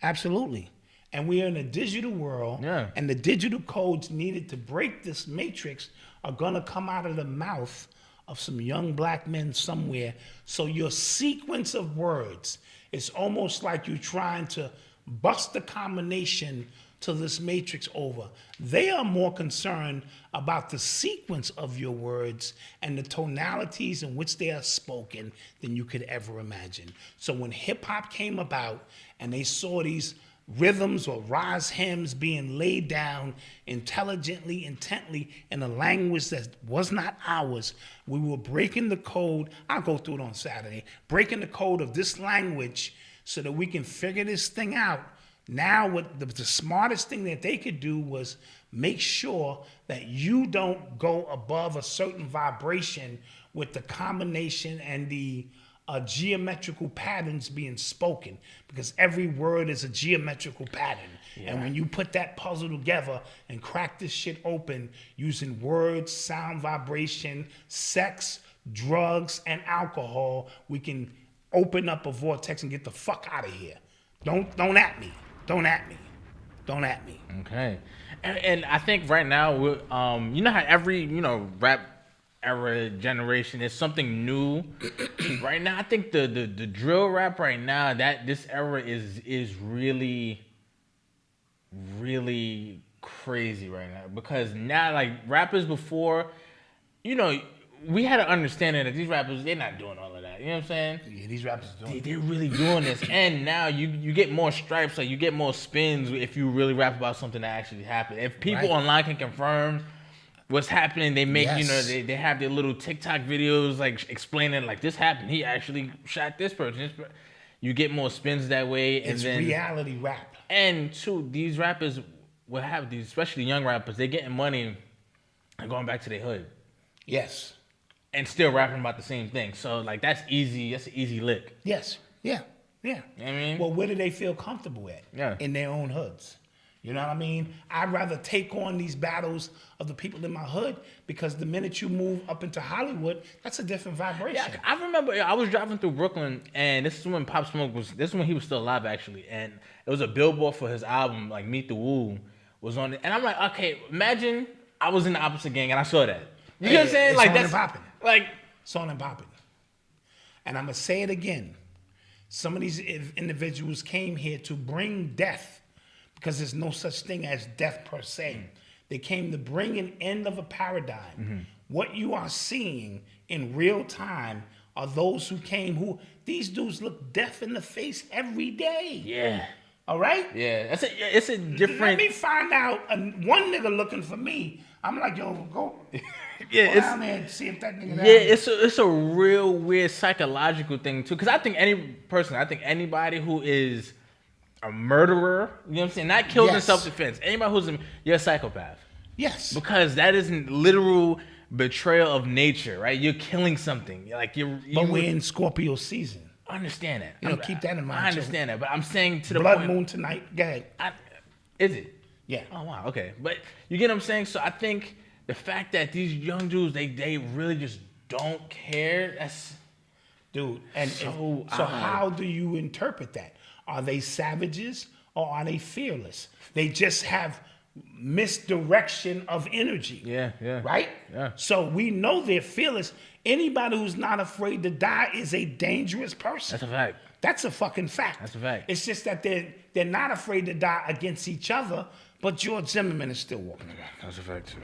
[SPEAKER 1] Absolutely. And we are in a digital world.
[SPEAKER 3] Yeah.
[SPEAKER 1] And the digital codes needed to break this matrix are going to come out of the mouth of some young black men somewhere. So your sequence of words is almost like you're trying to bust the combination to this matrix over. They are more concerned about the sequence of your words and the tonalities in which they are spoken than you could ever imagine. So when hip hop came about and they saw these rhythms or rise hymns being laid down intelligently, intently in a language that was not ours, we were breaking the code. I'll go through it on Saturday. Breaking the code of this language so that we can figure this thing out. Now, what the smartest thing that they could do was make sure that you don't go above a certain vibration with the combination and the geometrical patterns being spoken, because every word is a geometrical pattern. Yeah. And when you put that puzzle together and crack this shit open using words, sound, vibration, sex, drugs, and alcohol, we can open up a vortex and get the fuck out of here. Don't at me. Don't at me. Don't at me.
[SPEAKER 3] Okay. And I think right now, you know how every, rap era generation is something new. Right now, I think the drill rap right now, that this era is really, really crazy right now. Because now, like, rappers before, we had an understanding that these rappers, they're not doing all of that. You know what I'm saying?
[SPEAKER 1] Yeah, these rappers doing
[SPEAKER 3] They're really doing this. And now you get more stripes, like you get more spins if you really rap about something that actually happened. If people online can confirm what's happening, they make, they have their little TikTok videos like explaining like this happened. He actually shot this person. You get more spins that way. And
[SPEAKER 1] it's
[SPEAKER 3] then
[SPEAKER 1] reality rap.
[SPEAKER 3] And two, these rappers will have these, especially young rappers, they're getting money and going back to their hood.
[SPEAKER 1] Yes.
[SPEAKER 3] And still rapping about the same thing. So, like, that's easy. That's an easy lick.
[SPEAKER 1] Yes. Yeah.
[SPEAKER 3] You know what I mean?
[SPEAKER 1] Well, where do they feel comfortable at?
[SPEAKER 3] Yeah.
[SPEAKER 1] In their own hoods. You know what I mean? I'd rather take on these battles of the people in my hood, because the minute you move up into Hollywood, that's a different vibration.
[SPEAKER 3] Yeah, I remember I was driving through Brooklyn, and this is when Pop Smoke this is when he was still alive, actually. And it was a billboard for his album, like Meet the Woo was on it. And I'm like, okay, imagine I was in the opposite gang and I saw that. You know what I'm saying? Like, that's
[SPEAKER 1] popping.
[SPEAKER 3] Like,
[SPEAKER 1] it's on and popping. And I'm going to say it again. Some of these individuals came here to bring death, because there's no such thing as death per se. They came to bring an end of a paradigm what you are seeing in real time are those who came, who these dudes look death in the face every day.
[SPEAKER 3] Yeah.
[SPEAKER 1] All right?
[SPEAKER 3] Yeah. It's a different.
[SPEAKER 1] Let me find out one nigga looking for me. I'm like, yo, go down there and see if that nigga down there.
[SPEAKER 3] It's a real weird psychological thing too. Because I think anybody who is a murderer, you know what I'm saying, not killed in self-defense. Anybody you're a psychopath.
[SPEAKER 1] Yes.
[SPEAKER 3] Because that isn't literal betrayal of nature, right? You're killing something.
[SPEAKER 1] But we're in Scorpio season.
[SPEAKER 3] I understand that.
[SPEAKER 1] You know, keep that in mind.
[SPEAKER 3] I understand that, but I'm saying to the
[SPEAKER 1] Blood
[SPEAKER 3] point.
[SPEAKER 1] moon tonight. Go ahead.
[SPEAKER 3] Is it?
[SPEAKER 1] Yeah.
[SPEAKER 3] Oh wow. Okay, but you get what I'm saying. So I think the fact that these young dudes they really just don't care. That's
[SPEAKER 1] dude. And so how do you interpret that? Are they savages or are they fearless? They just have misdirection of energy.
[SPEAKER 3] Yeah.
[SPEAKER 1] Right?
[SPEAKER 3] Yeah.
[SPEAKER 1] So we know they're fearless. Anybody who's not afraid to die is a dangerous person.
[SPEAKER 3] That's a fact.
[SPEAKER 1] That's a fucking fact.
[SPEAKER 3] That's a fact.
[SPEAKER 1] It's just that they're not afraid to die against each other, but George Zimmerman is still walking around.
[SPEAKER 3] That's a fact too.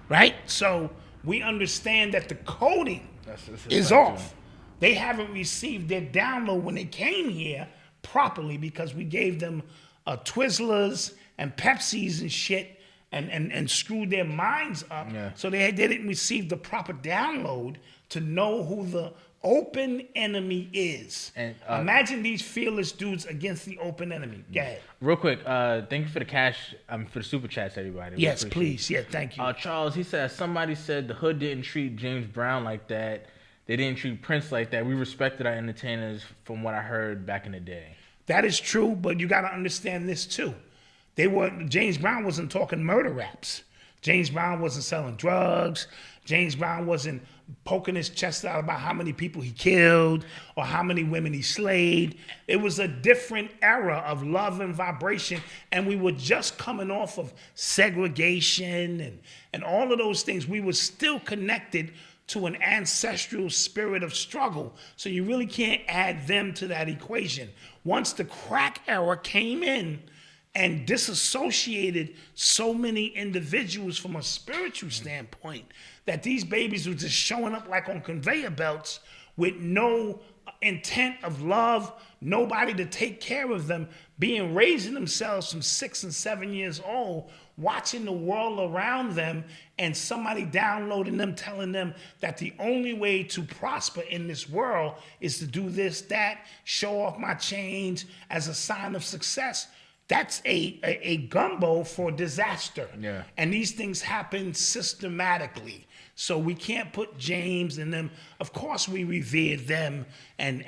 [SPEAKER 1] Right? So we understand that the coding
[SPEAKER 3] That's
[SPEAKER 1] is off. They haven't received their download when they came here properly because we gave them Twizzlers and Pepsis and shit and screwed their minds up.
[SPEAKER 3] Yeah. So
[SPEAKER 1] they didn't receive the proper download to know who the open enemy is. And imagine these fearless dudes against the open enemy. Go ahead.
[SPEAKER 3] Real quick, thank you for the cash, for the super chats, everybody.
[SPEAKER 1] Yes, please. Yeah, thank you.
[SPEAKER 3] Charles, he said, somebody said the hood didn't treat James Brown like that. They didn't treat Prince like that. We respected our entertainers from what I heard back in the day.
[SPEAKER 1] That is true, but you got to understand this too. James Brown wasn't talking murder raps. James Brown wasn't selling drugs. James Brown wasn't poking his chest out about how many people he killed or how many women he slayed. It was a different era of love and vibration, and we were just coming off of segregation and all of those things. We were still connected to an ancestral spirit of struggle, so you really can't add them to that equation. Once the crack era came in and disassociated so many individuals from a spiritual standpoint, that these babies were just showing up like on conveyor belts with no intent of love, nobody to take care of them, raising themselves from 6 and 7 years old, watching the world around them, and somebody downloading them, telling them that the only way to prosper in this world is to do this, that, show off my chains as a sign of success. That's a gumbo for disaster.
[SPEAKER 3] Yeah.
[SPEAKER 1] And these things happen systematically. So we can't put James and them. Of course, we revered them, and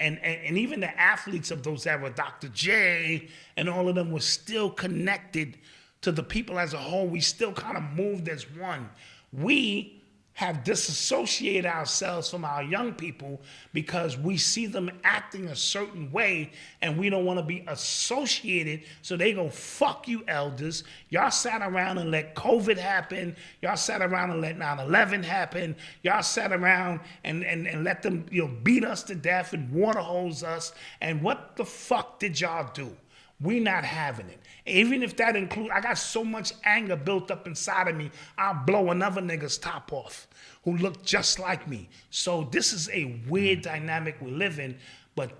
[SPEAKER 1] even the athletes of those era, Dr. J, and all of them were still connected to the people as a whole. We still kind of moved as one. We have disassociated ourselves from our young people because we see them acting a certain way and we don't want to be associated. So they go, fuck you, elders. Y'all sat around and let COVID happen. Y'all sat around and let 9/11 happen. Y'all sat around and let them beat us to death and water hose us. And what the fuck did y'all do? We not having it. Even if that includes, I got so much anger built up inside of me, I'll blow another nigga's top off who look just like me. So this is a weird dynamic we live in, but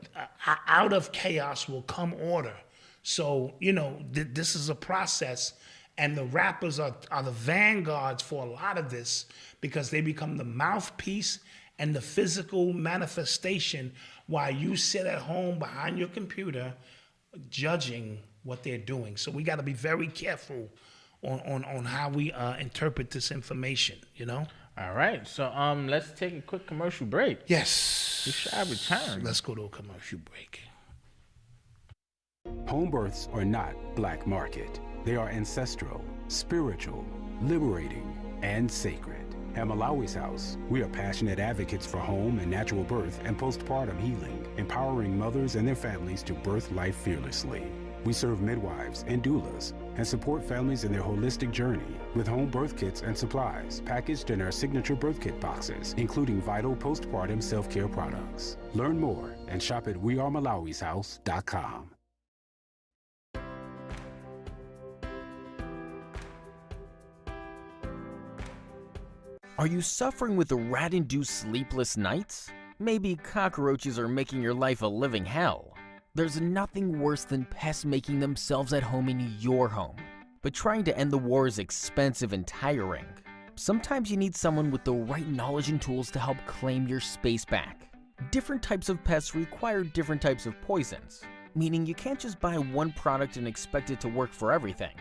[SPEAKER 1] out of chaos will come order. So, this is a process, and the rappers are the vanguards for a lot of this because they become the mouthpiece and the physical manifestation while you sit at home behind your computer judging what they're doing. So we got to be very careful on how we interpret this information,
[SPEAKER 3] All right, so let's take a quick commercial break.
[SPEAKER 1] Yes.
[SPEAKER 3] We shall return.
[SPEAKER 1] Let's go to a commercial break.
[SPEAKER 8] Home births are not black market. They are ancestral, spiritual, liberating, and sacred. At Malawi's House, we are passionate advocates for home and natural birth and postpartum healing, empowering mothers and their families to birth life fearlessly. We serve midwives and doulas and support families in their holistic journey with home birth kits and supplies packaged in our signature birth kit boxes, including vital postpartum self-care products. Learn more and shop at wearemalawishouse.com.
[SPEAKER 9] Are you suffering with rat-induced sleepless nights? Maybe cockroaches are making your life a living hell. There's nothing worse than pests making themselves at home in your home. But trying to end the war is expensive and tiring. Sometimes you need someone with the right knowledge and tools to help claim your space back. Different types of pests require different types of poisons, meaning you can't just buy one product and expect it to work for everything.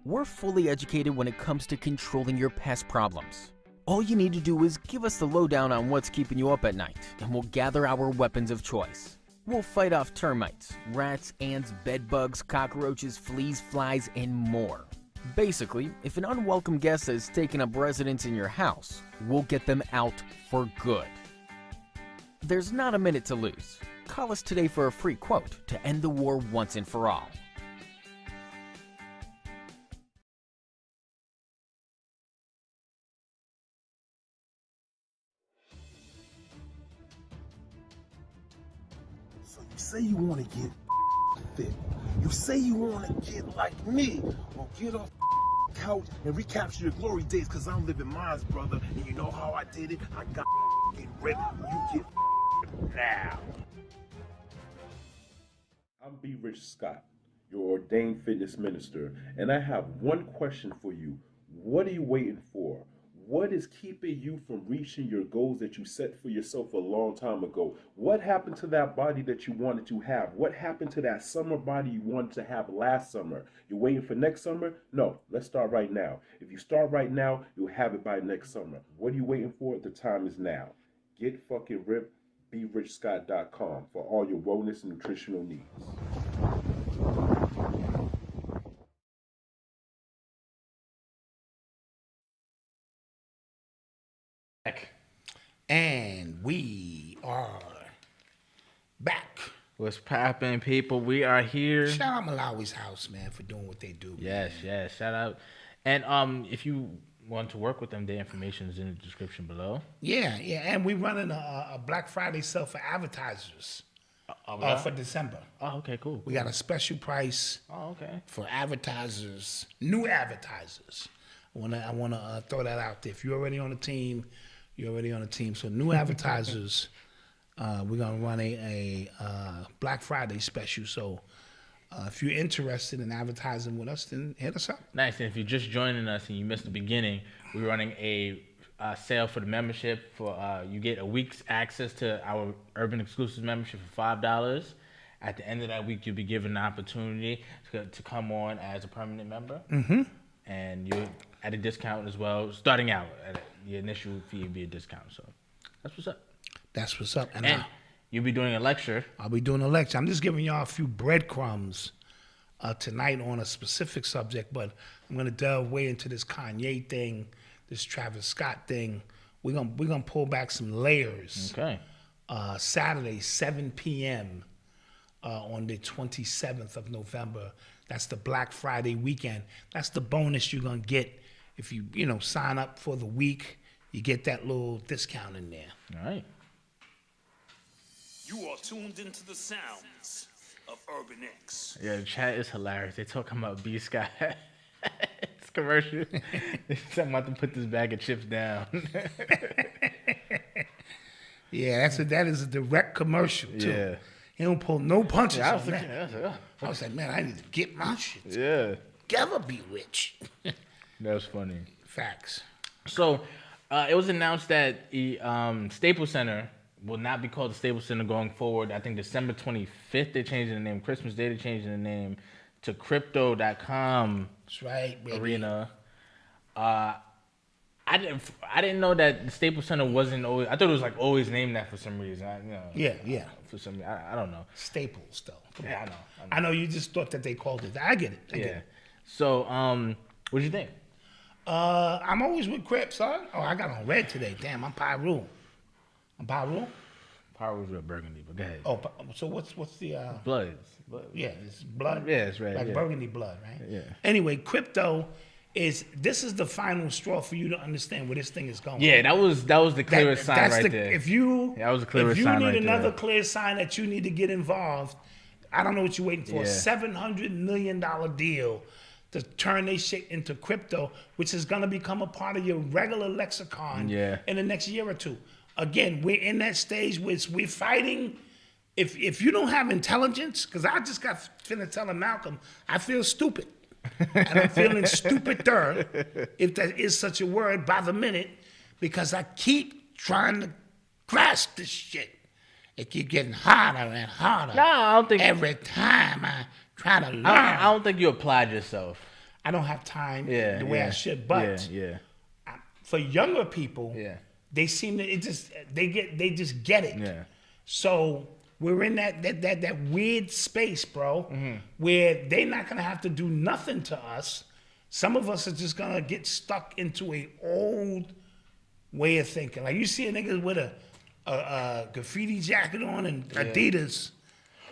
[SPEAKER 9] We're fully educated when it comes to controlling your pest problems. All you need to do is give us the lowdown on what's keeping you up at night, and we'll gather our weapons of choice. We'll fight off termites, rats, ants, bedbugs, cockroaches, fleas, flies, and more. Basically, if an unwelcome guest has taken up residence in your house, we'll get them out for good. There's not a minute to lose. Call us today for a free quote to end the war once and for all.
[SPEAKER 10] So you say you want to get fit. You say you want to get like me. Well, get off the couch and recapture your glory days, because I'm living mine, brother. And you know how I did it? I got get ripped. You get now.
[SPEAKER 11] I'm B. Rich Scott, your ordained fitness minister, and I have one question for you. What are you waiting for? What is keeping you from reaching your goals that you set for yourself a long time ago? What happened to that body that you wanted to have? What happened to that summer body you wanted to have last summer? You're waiting for next summer? No, let's start right now. If you start right now, you'll have it by next summer. What are you waiting for? The time is now. Get fucking ripped. BeRichScott.com for all your wellness and nutritional needs.
[SPEAKER 1] And we are back.
[SPEAKER 3] What's poppin', people? We are here.
[SPEAKER 1] Shout out Malawi's house, man, for doing what they do.
[SPEAKER 3] Yes, yes. Shout out. And if you want to work with them, their information is in the description below.
[SPEAKER 1] Yeah. And we're running a Black Friday sale for advertisers for December.
[SPEAKER 3] Oh, okay, cool.
[SPEAKER 1] We got a special price.
[SPEAKER 3] Oh, okay.
[SPEAKER 1] For advertisers, new advertisers. I wanna throw that out there. If you're already on the team, you're already on the team. So new advertisers, we're gonna run a Black Friday special. So if you're interested in advertising with us, then hit us up.
[SPEAKER 3] Nice. And if you're just joining us and you missed the beginning, we're running a sale for the membership. For you get a week's access to our Urban Exclusive membership for $5. At the end of that week, you'll be given an opportunity to come on as a permanent member.
[SPEAKER 1] Mm-hmm.
[SPEAKER 3] And you're at a discount as well. Starting out, the initial fee will be a discount. So that's what's up.
[SPEAKER 1] That's what's up.
[SPEAKER 3] And you'll be doing a lecture.
[SPEAKER 1] I'll be doing a lecture. I'm just giving y'all a few breadcrumbs tonight on a specific subject, but I'm gonna delve way into this Kanye thing, this Travis Scott thing. We're gonna pull back some layers.
[SPEAKER 3] Okay.
[SPEAKER 1] Saturday, 7 p.m. On the 27th of November. That's the Black Friday weekend. That's the bonus you're gonna get if you sign up for the week. You get that little discount in there.
[SPEAKER 3] All right.
[SPEAKER 7] You are tuned into the sounds of Urban X.
[SPEAKER 3] Yeah, the chat is hilarious. They talking about B Scott. It's commercial. They're talking about to put this bag of chips down.
[SPEAKER 1] Yeah, that is a direct commercial too.
[SPEAKER 3] Yeah.
[SPEAKER 1] He don't pull no punches.
[SPEAKER 3] Yeah,
[SPEAKER 1] I was like, man, I need to get my shit.
[SPEAKER 3] Yeah.
[SPEAKER 1] Never be rich.
[SPEAKER 3] That was funny.
[SPEAKER 1] Facts.
[SPEAKER 3] So, it was announced that the Staples Center will not be called the Staples Center going forward. I think December 25th they changed the name. Christmas Day they changed the name to Crypto.com.
[SPEAKER 1] That's right, baby.
[SPEAKER 3] Arena. I didn't know that the Staples Center wasn't always. I thought it was like always named that for some reason.
[SPEAKER 1] Yeah.
[SPEAKER 3] For some reason, I don't know.
[SPEAKER 1] Staples though.
[SPEAKER 3] Yeah,
[SPEAKER 1] I know. You just thought that they called it. I get it. I get it.
[SPEAKER 3] So, what do you think?
[SPEAKER 1] I'm always with Crip, son. Oh, I got on red today. Damn, I'm Pyru. Pyru
[SPEAKER 3] was real burgundy, but go ahead.
[SPEAKER 1] Oh, so what's the
[SPEAKER 3] blood?
[SPEAKER 1] Yeah, it's blood.
[SPEAKER 3] Yeah, it's red.
[SPEAKER 1] Like burgundy blood, right?
[SPEAKER 3] Yeah.
[SPEAKER 1] Anyway, crypto this is the final straw for you to understand where this thing is going.
[SPEAKER 3] Yeah, that was the clearest sign right there.
[SPEAKER 1] That
[SPEAKER 3] was the clearest sign right there.
[SPEAKER 1] If you need another clear sign that you need to get involved, I don't know what you're waiting for.
[SPEAKER 3] Yeah.
[SPEAKER 1] $700 million deal to turn their shit into crypto, which is gonna become a part of your regular lexicon in the next year or two. Again, we're in that stage where we're fighting. If you don't have intelligence, because I just got finished telling Malcolm, I feel stupid. And I'm feeling stupider, if that is such a word, by the minute, because I keep trying to grasp this shit. It keep getting harder and harder.
[SPEAKER 3] No, I don't think
[SPEAKER 1] every time I try to learn.
[SPEAKER 3] I don't think you applied yourself.
[SPEAKER 1] I don't have time the way I should. But for younger people, they seem to they just get it.
[SPEAKER 3] Yeah.
[SPEAKER 1] So we're in that weird space, bro, where they're not gonna have to do nothing to us. Some of us are just gonna get stuck into a old way of thinking. Like you see a nigga with a graffiti jacket on and Adidas,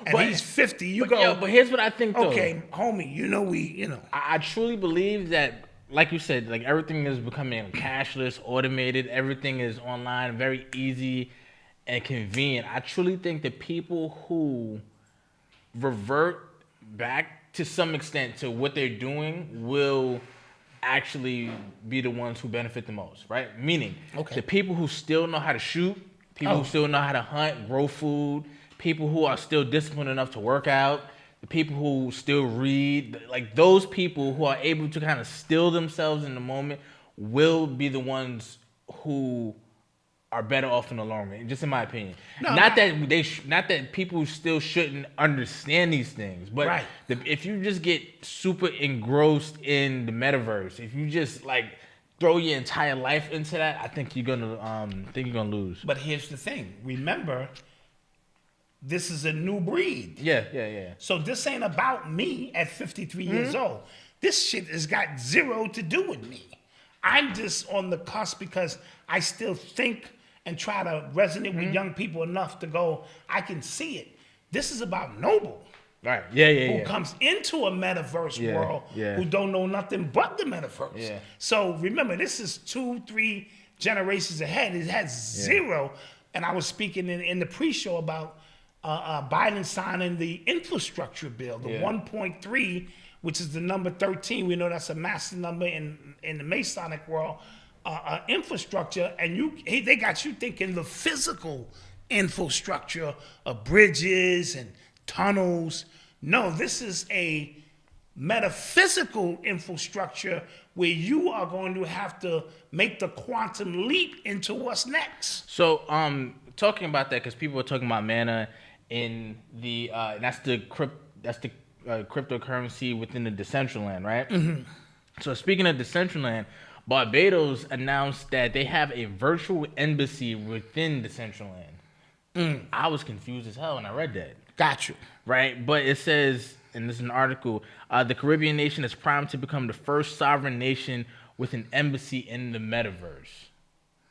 [SPEAKER 1] and he's 50. You go,
[SPEAKER 3] but here's what I think, though.
[SPEAKER 1] Okay, homie, you know.
[SPEAKER 3] I truly believe that, like you said, like everything is becoming cashless, automated. Everything is online, very easy and convenient. I truly think that people who revert back to some extent to what they're doing will actually be the ones who benefit the most, right? Meaning, the people who still know how to shoot, people who still know how to hunt, grow food, people who are still disciplined enough to work out, the people who still read, like those people who are able to kind of still themselves in the moment will be the ones who are better off in the long run, just in my opinion. Not that people still shouldn't understand these things, but if you just get super engrossed in the metaverse, if you just like throw your entire life into that, I think you're gonna lose.
[SPEAKER 1] But here's the thing: remember, this is a new breed.
[SPEAKER 3] Yeah.
[SPEAKER 1] So this ain't about me at 53 years old. This shit has got zero to do with me. I'm just on the cusp because I still think and try to resonate with young people enough to go, I can see it. This is about Noble.
[SPEAKER 3] Right.
[SPEAKER 1] Who comes into a metaverse world who don't know nothing but the metaverse.
[SPEAKER 3] Yeah.
[SPEAKER 1] So remember, this is 2-3 generations ahead. It has zero. And I was speaking in the pre-show about Biden signing the infrastructure bill, the 1.3, which is the number 13. We know that's a massive number in the Masonic world. Infrastructure, and they got you thinking the physical infrastructure of bridges and tunnels. No, this is a metaphysical infrastructure where you are going to have to make the quantum leap into what's next.
[SPEAKER 3] So, talking about that, because people are talking about mana in the that's the cryptocurrency within the Decentraland, right? So speaking of Decentraland, Barbados announced that they have a virtual embassy within Decentraland. I was confused as hell when I read that.
[SPEAKER 1] Got you.
[SPEAKER 3] Right? But it says, and this is an article, the Caribbean nation is primed to become the first sovereign nation with an embassy in the metaverse.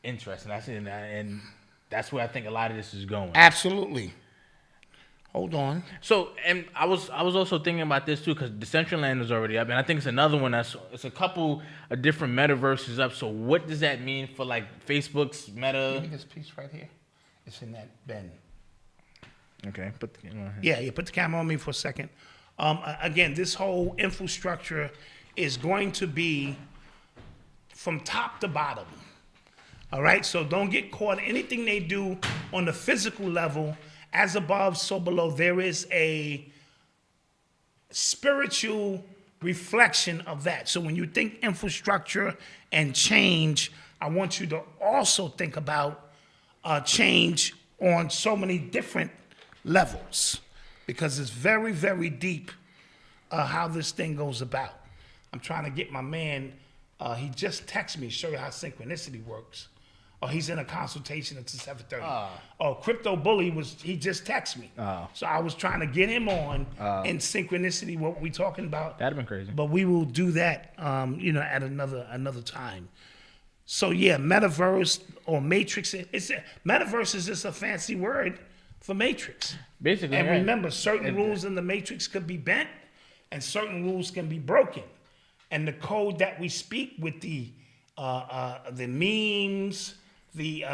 [SPEAKER 3] Interesting. And that's where I think a lot of this is going.
[SPEAKER 1] Absolutely. Hold on.
[SPEAKER 3] So, and I was also thinking about this too, because Decentraland is already up, and I think it's another one it's a couple of different metaverses up. So, what does that mean for like Facebook's meta?
[SPEAKER 1] Give me this piece right here. It's in that bin.
[SPEAKER 3] Okay, put the camera on
[SPEAKER 1] here. Put the camera on me for a second. Again, this whole infrastructure is going to be from top to bottom. All right, so don't get caught. Anything they do on the physical level, as above, so below, there is a spiritual reflection of that. So when you think infrastructure and change, I want you to also think about change on so many different levels, because it's very, very deep how this thing goes about. I'm trying to get my man, he just texted me, show you how synchronicity works. Oh, he's in a consultation until 7:30. Oh, Crypto Bully he just texted me. So I was trying to get him on in synchronicity, what we talking about.
[SPEAKER 3] That'd have been crazy.
[SPEAKER 1] But we will do that, at another time. So yeah, metaverse or matrix. Metaverse is just a fancy word for matrix.
[SPEAKER 3] Basically,
[SPEAKER 1] and remember, certain rules in the matrix could be bent, and certain rules can be broken. And the code that we speak with the memes, the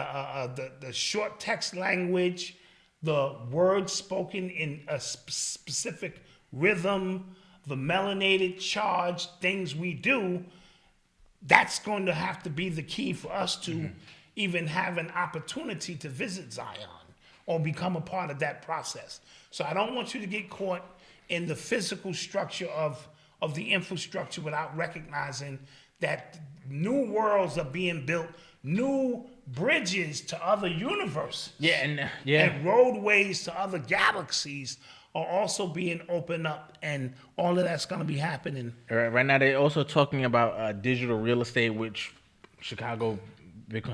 [SPEAKER 1] short text language, the words spoken in a specific rhythm, the melanated charged things we do, that's going to have to be the key for us to even have an opportunity to visit Zion or become a part of that process. So I don't want you to get caught in the physical structure of the infrastructure without recognizing that new worlds are being built, new bridges to other universes. And roadways to other galaxies are also being opened up, and all of that's going to be happening.
[SPEAKER 3] Right now, they're also talking about digital real estate, which Chicago,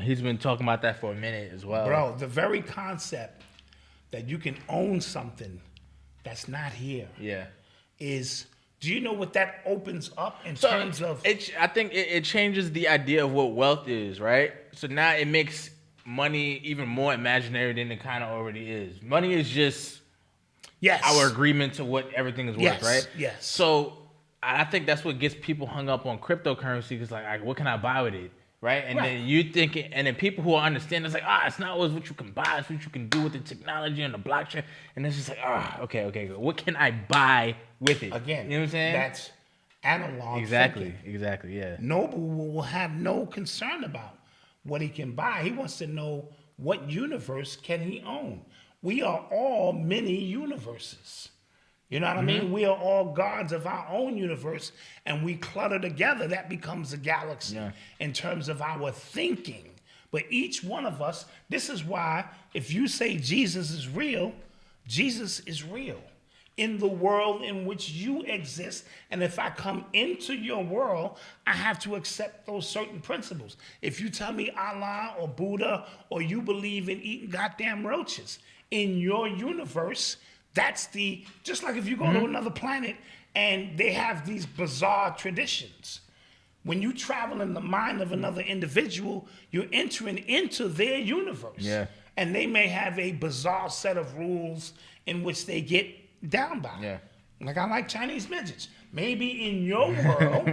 [SPEAKER 3] he's been talking about that for a minute as well.
[SPEAKER 1] Bro, the very concept that you can own something that's not here is, do you know what that opens up in terms of?
[SPEAKER 3] I think it changes the idea of what wealth is, right? So now it makes money even more imaginary than it kind of already is. Money is just our agreement to what everything is worth, right?
[SPEAKER 1] Yes.
[SPEAKER 3] So I think that's what gets people hung up on cryptocurrency, because like, what can I buy with it? Right? And then you think it, and then people who understand, it's like, it's not always what you can buy, it's what you can do with the technology and the blockchain. And it's just like, okay, what can I buy with it?
[SPEAKER 1] Again,
[SPEAKER 3] you know what I'm saying?
[SPEAKER 1] That's analog
[SPEAKER 3] Exactly,
[SPEAKER 1] thinking.
[SPEAKER 3] yeah.
[SPEAKER 1] Noble will have no concern about what he can buy. He wants to know what universe can he own. We are all many universes. You know what I mean? We are all gods of our own universe, and we clutter together. That becomes a galaxy in terms of our thinking. But each one of us, this is why if you say Jesus is real, Jesus is real in the world in which you exist. And if I come into your world, I have to accept those certain principles. If you tell me Allah or Buddha, or you believe in eating goddamn roaches, in your universe, that's just like if you go to another planet and they have these bizarre traditions. When you travel in the mind of another individual, you're entering into their universe.
[SPEAKER 3] Yeah.
[SPEAKER 1] And they may have a bizarre set of rules in which they get down by.
[SPEAKER 3] Yeah.
[SPEAKER 1] Like, I like Chinese midgets. Maybe in your world,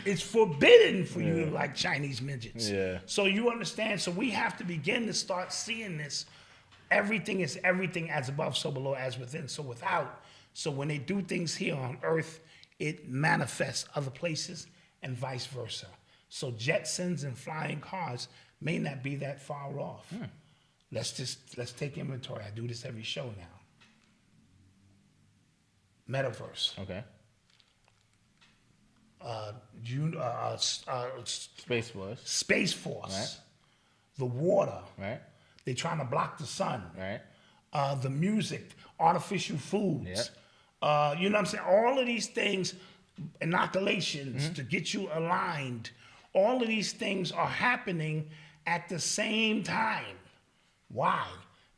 [SPEAKER 1] it's forbidden for you to like Chinese midgets.
[SPEAKER 3] Yeah.
[SPEAKER 1] So you understand? So we have to begin to start seeing this. Everything is everything, as above, so below, as within, so without. So when they do things here on Earth, it manifests other places and vice versa. So Jetsons and flying cars may not be that far off. Let's take inventory. I do this every show now. Metaverse.
[SPEAKER 3] Okay. Space Force.
[SPEAKER 1] Space Force.
[SPEAKER 3] Right.
[SPEAKER 1] The water.
[SPEAKER 3] Right.
[SPEAKER 1] They're trying to block the sun.
[SPEAKER 3] Right.
[SPEAKER 1] The music, artificial foods. You know what I'm saying? All of these things, inoculations to get you aligned. All of these things are happening at the same time. Why?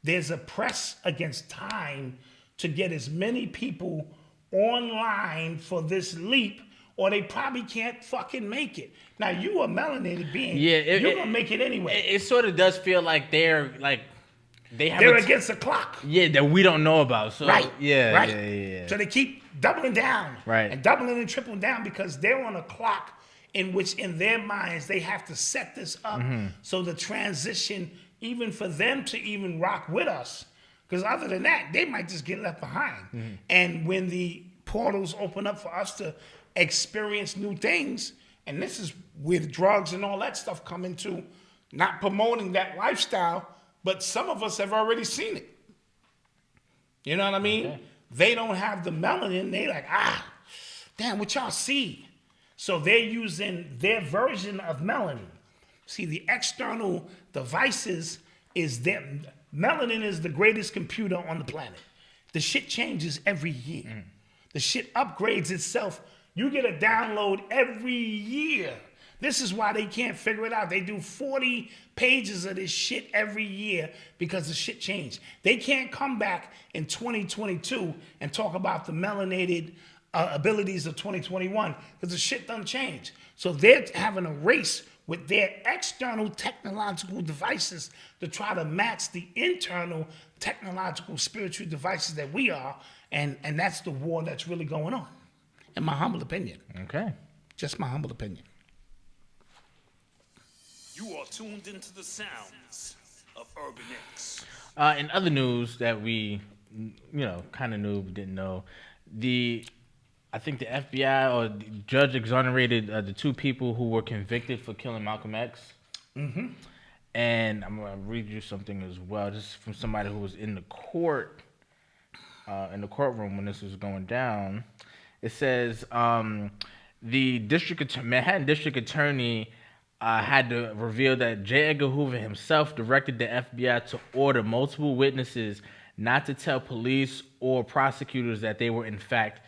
[SPEAKER 1] There's a press against time to get as many people online for this leap, or they probably can't fucking make it. Now, you a melanated being. You're going to make it anyway.
[SPEAKER 3] It sort of does feel like they're
[SPEAKER 1] against the clock.
[SPEAKER 3] Yeah, that we don't know about. So,
[SPEAKER 1] right.
[SPEAKER 3] Yeah.
[SPEAKER 1] So they keep doubling down.
[SPEAKER 3] Right.
[SPEAKER 1] And doubling and tripling down because they're on a clock in which, in their minds, they have to set this up. So the transition, even for them to even rock with us, because other than that, they might just get left behind. And when the portals open up for us to experience new things, and this is where the drugs and all that stuff come into, not promoting that lifestyle, but some of us have already seen it. You know what I mean? Okay. They don't have the melanin. They like, damn, what y'all see? So they're using their version of melanin. See, the external devices is them. Melanin is the greatest computer on the planet. The shit changes every year. The shit upgrades itself. You get a download every year. This is why they can't figure it out. They do 40 pages of this shit every year because the shit changed. They can't come back in 2022 and talk about the melanated abilities of 2021 because the shit done changed. So they're having a race with their external technological devices to try to match the internal technological spiritual devices that we are. And that's the war that's really going on, in my humble opinion.
[SPEAKER 3] Okay.
[SPEAKER 1] Just my humble opinion.
[SPEAKER 7] You are tuned into the sounds of Urban X.
[SPEAKER 3] In other news that we kind of knew but didn't know. I think the FBI or the judge exonerated the 2 people who were convicted for killing Malcolm X.
[SPEAKER 1] Mm-hmm.
[SPEAKER 3] And I'm gonna read you something as well, just from somebody who was in the courtroom when this was going down. It says the Manhattan District Attorney had to reveal that J. Edgar Hoover himself directed the FBI to order multiple witnesses not to tell police or prosecutors that they were in fact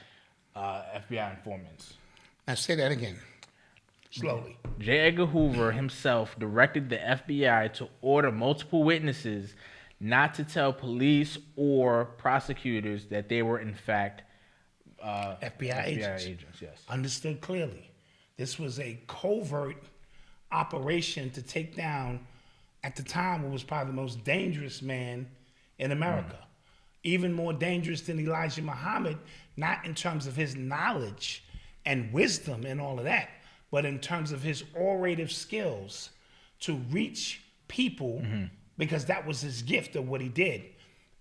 [SPEAKER 3] FBI informants.
[SPEAKER 1] Now say that again, slowly.
[SPEAKER 3] J. Edgar Hoover himself directed the FBI to order multiple witnesses not to tell police or prosecutors that they were in fact
[SPEAKER 1] FBI agents.
[SPEAKER 3] Yes.
[SPEAKER 1] Understood clearly. This was a covert operation to take down, at the time, what was probably the most dangerous man in America. Even more dangerous than Elijah Muhammad, not in terms of his knowledge and wisdom and all of that, but in terms of his orative skills to reach people, because that was his gift of what he did.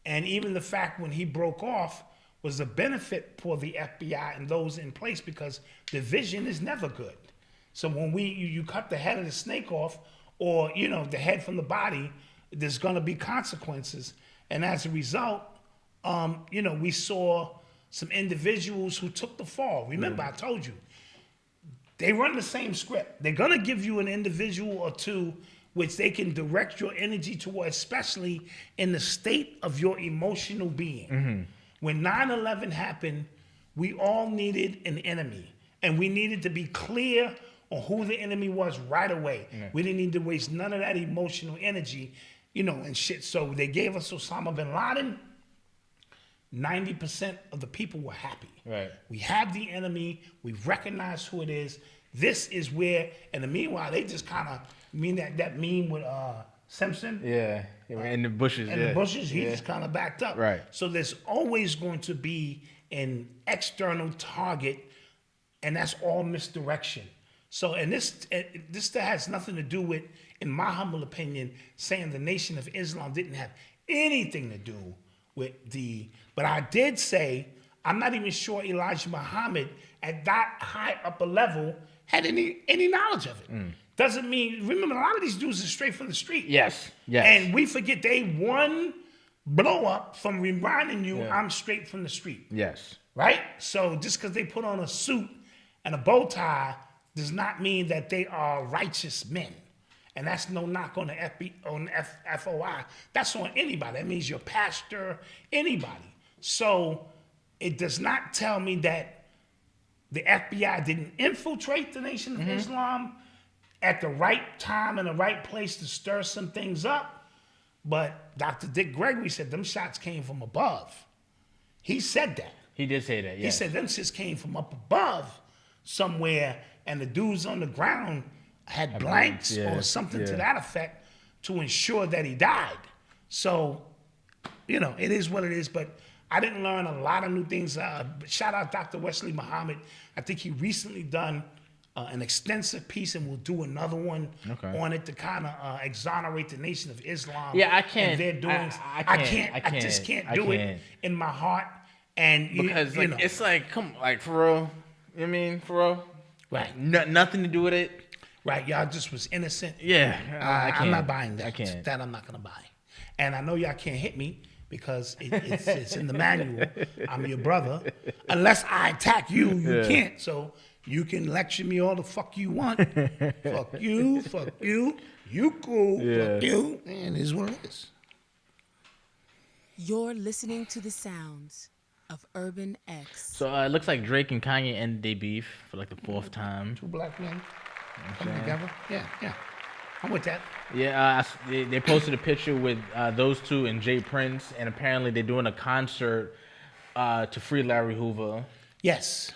[SPEAKER 1] And even the fact when he broke off was a benefit for the FBI and those in place, because division is never good. So when you cut the head of the snake off, or the head from the body, there's going to be consequences. And as a result, we saw some individuals who took the fall. Remember, I told you, they run the same script. They're going to give you an individual or two which they can direct your energy toward, especially in the state of your emotional being. When 9/11 happened, we all needed an enemy, and we needed to be clear on who the enemy was right away. We didn't need to waste none of that emotional energy, and shit. So they gave us Osama bin Laden. 90% of the people were happy.
[SPEAKER 3] Right.
[SPEAKER 1] We have the enemy. We recognize who it is. This is where, and the meanwhile, they just kind of that meme with Simpson.
[SPEAKER 3] Yeah, in the bushes.
[SPEAKER 1] In the bushes, he just kind of backed up.
[SPEAKER 3] Right.
[SPEAKER 1] So there's always going to be an external target, and that's all misdirection. So, and this has nothing to do with, in my humble opinion, saying the Nation of Islam didn't have anything to do with but I did say, I'm not even sure Elijah Muhammad at that high upper level had any knowledge of it. Doesn't mean, remember, a lot of these dudes are straight from the street.
[SPEAKER 3] Yes.
[SPEAKER 1] And we forget they one blow up from reminding you I'm straight from the street.
[SPEAKER 3] Yes.
[SPEAKER 1] Right? So just because they put on a suit and a bow tie does not mean that they are righteous men. And that's no knock on the FOI. That's on anybody. That means your pastor, anybody. So it does not tell me that the FBI didn't infiltrate the Nation of Islam at the right time and the right place to stir some things up. But Dr. Dick Gregory said them shots came from above. He said that.
[SPEAKER 3] He did say that, yes.
[SPEAKER 1] He said them shits came from up above somewhere, and the dudes on the ground had blanks or something to that effect to ensure that he died. So, it is what it is, but I didn't learn a lot of new things. Shout out Dr. Wesley Muhammad. I think he recently done an extensive piece, and we'll do another one on it to kind of exonerate the Nation of Islam.
[SPEAKER 3] Yeah, I can't.
[SPEAKER 1] And their doings. I just can't do it in my heart. And
[SPEAKER 3] because it's like, for real. You know what I mean? For real.
[SPEAKER 1] Right.
[SPEAKER 3] Nothing to do with it.
[SPEAKER 1] Right, y'all just was innocent.
[SPEAKER 3] Yeah,
[SPEAKER 1] I'm not buying that.
[SPEAKER 3] I can't.
[SPEAKER 1] That I'm not gonna buy. And I know y'all can't hit me because it's in the manual. I'm your brother. Unless I attack you, you can't. So you can lecture me all the fuck you want. Fuck you. You cool. Fuck you. And it is what it is.
[SPEAKER 12] You're listening to the sounds of Urban X.
[SPEAKER 3] So it looks like Drake and Kanye ended their beef for like the 4th time.
[SPEAKER 1] 2 black men coming together. Yeah. I'm with that.
[SPEAKER 3] Yeah, they posted a picture with those two and Jay Prince, and apparently they're doing a concert to free Larry Hoover.
[SPEAKER 1] Yes.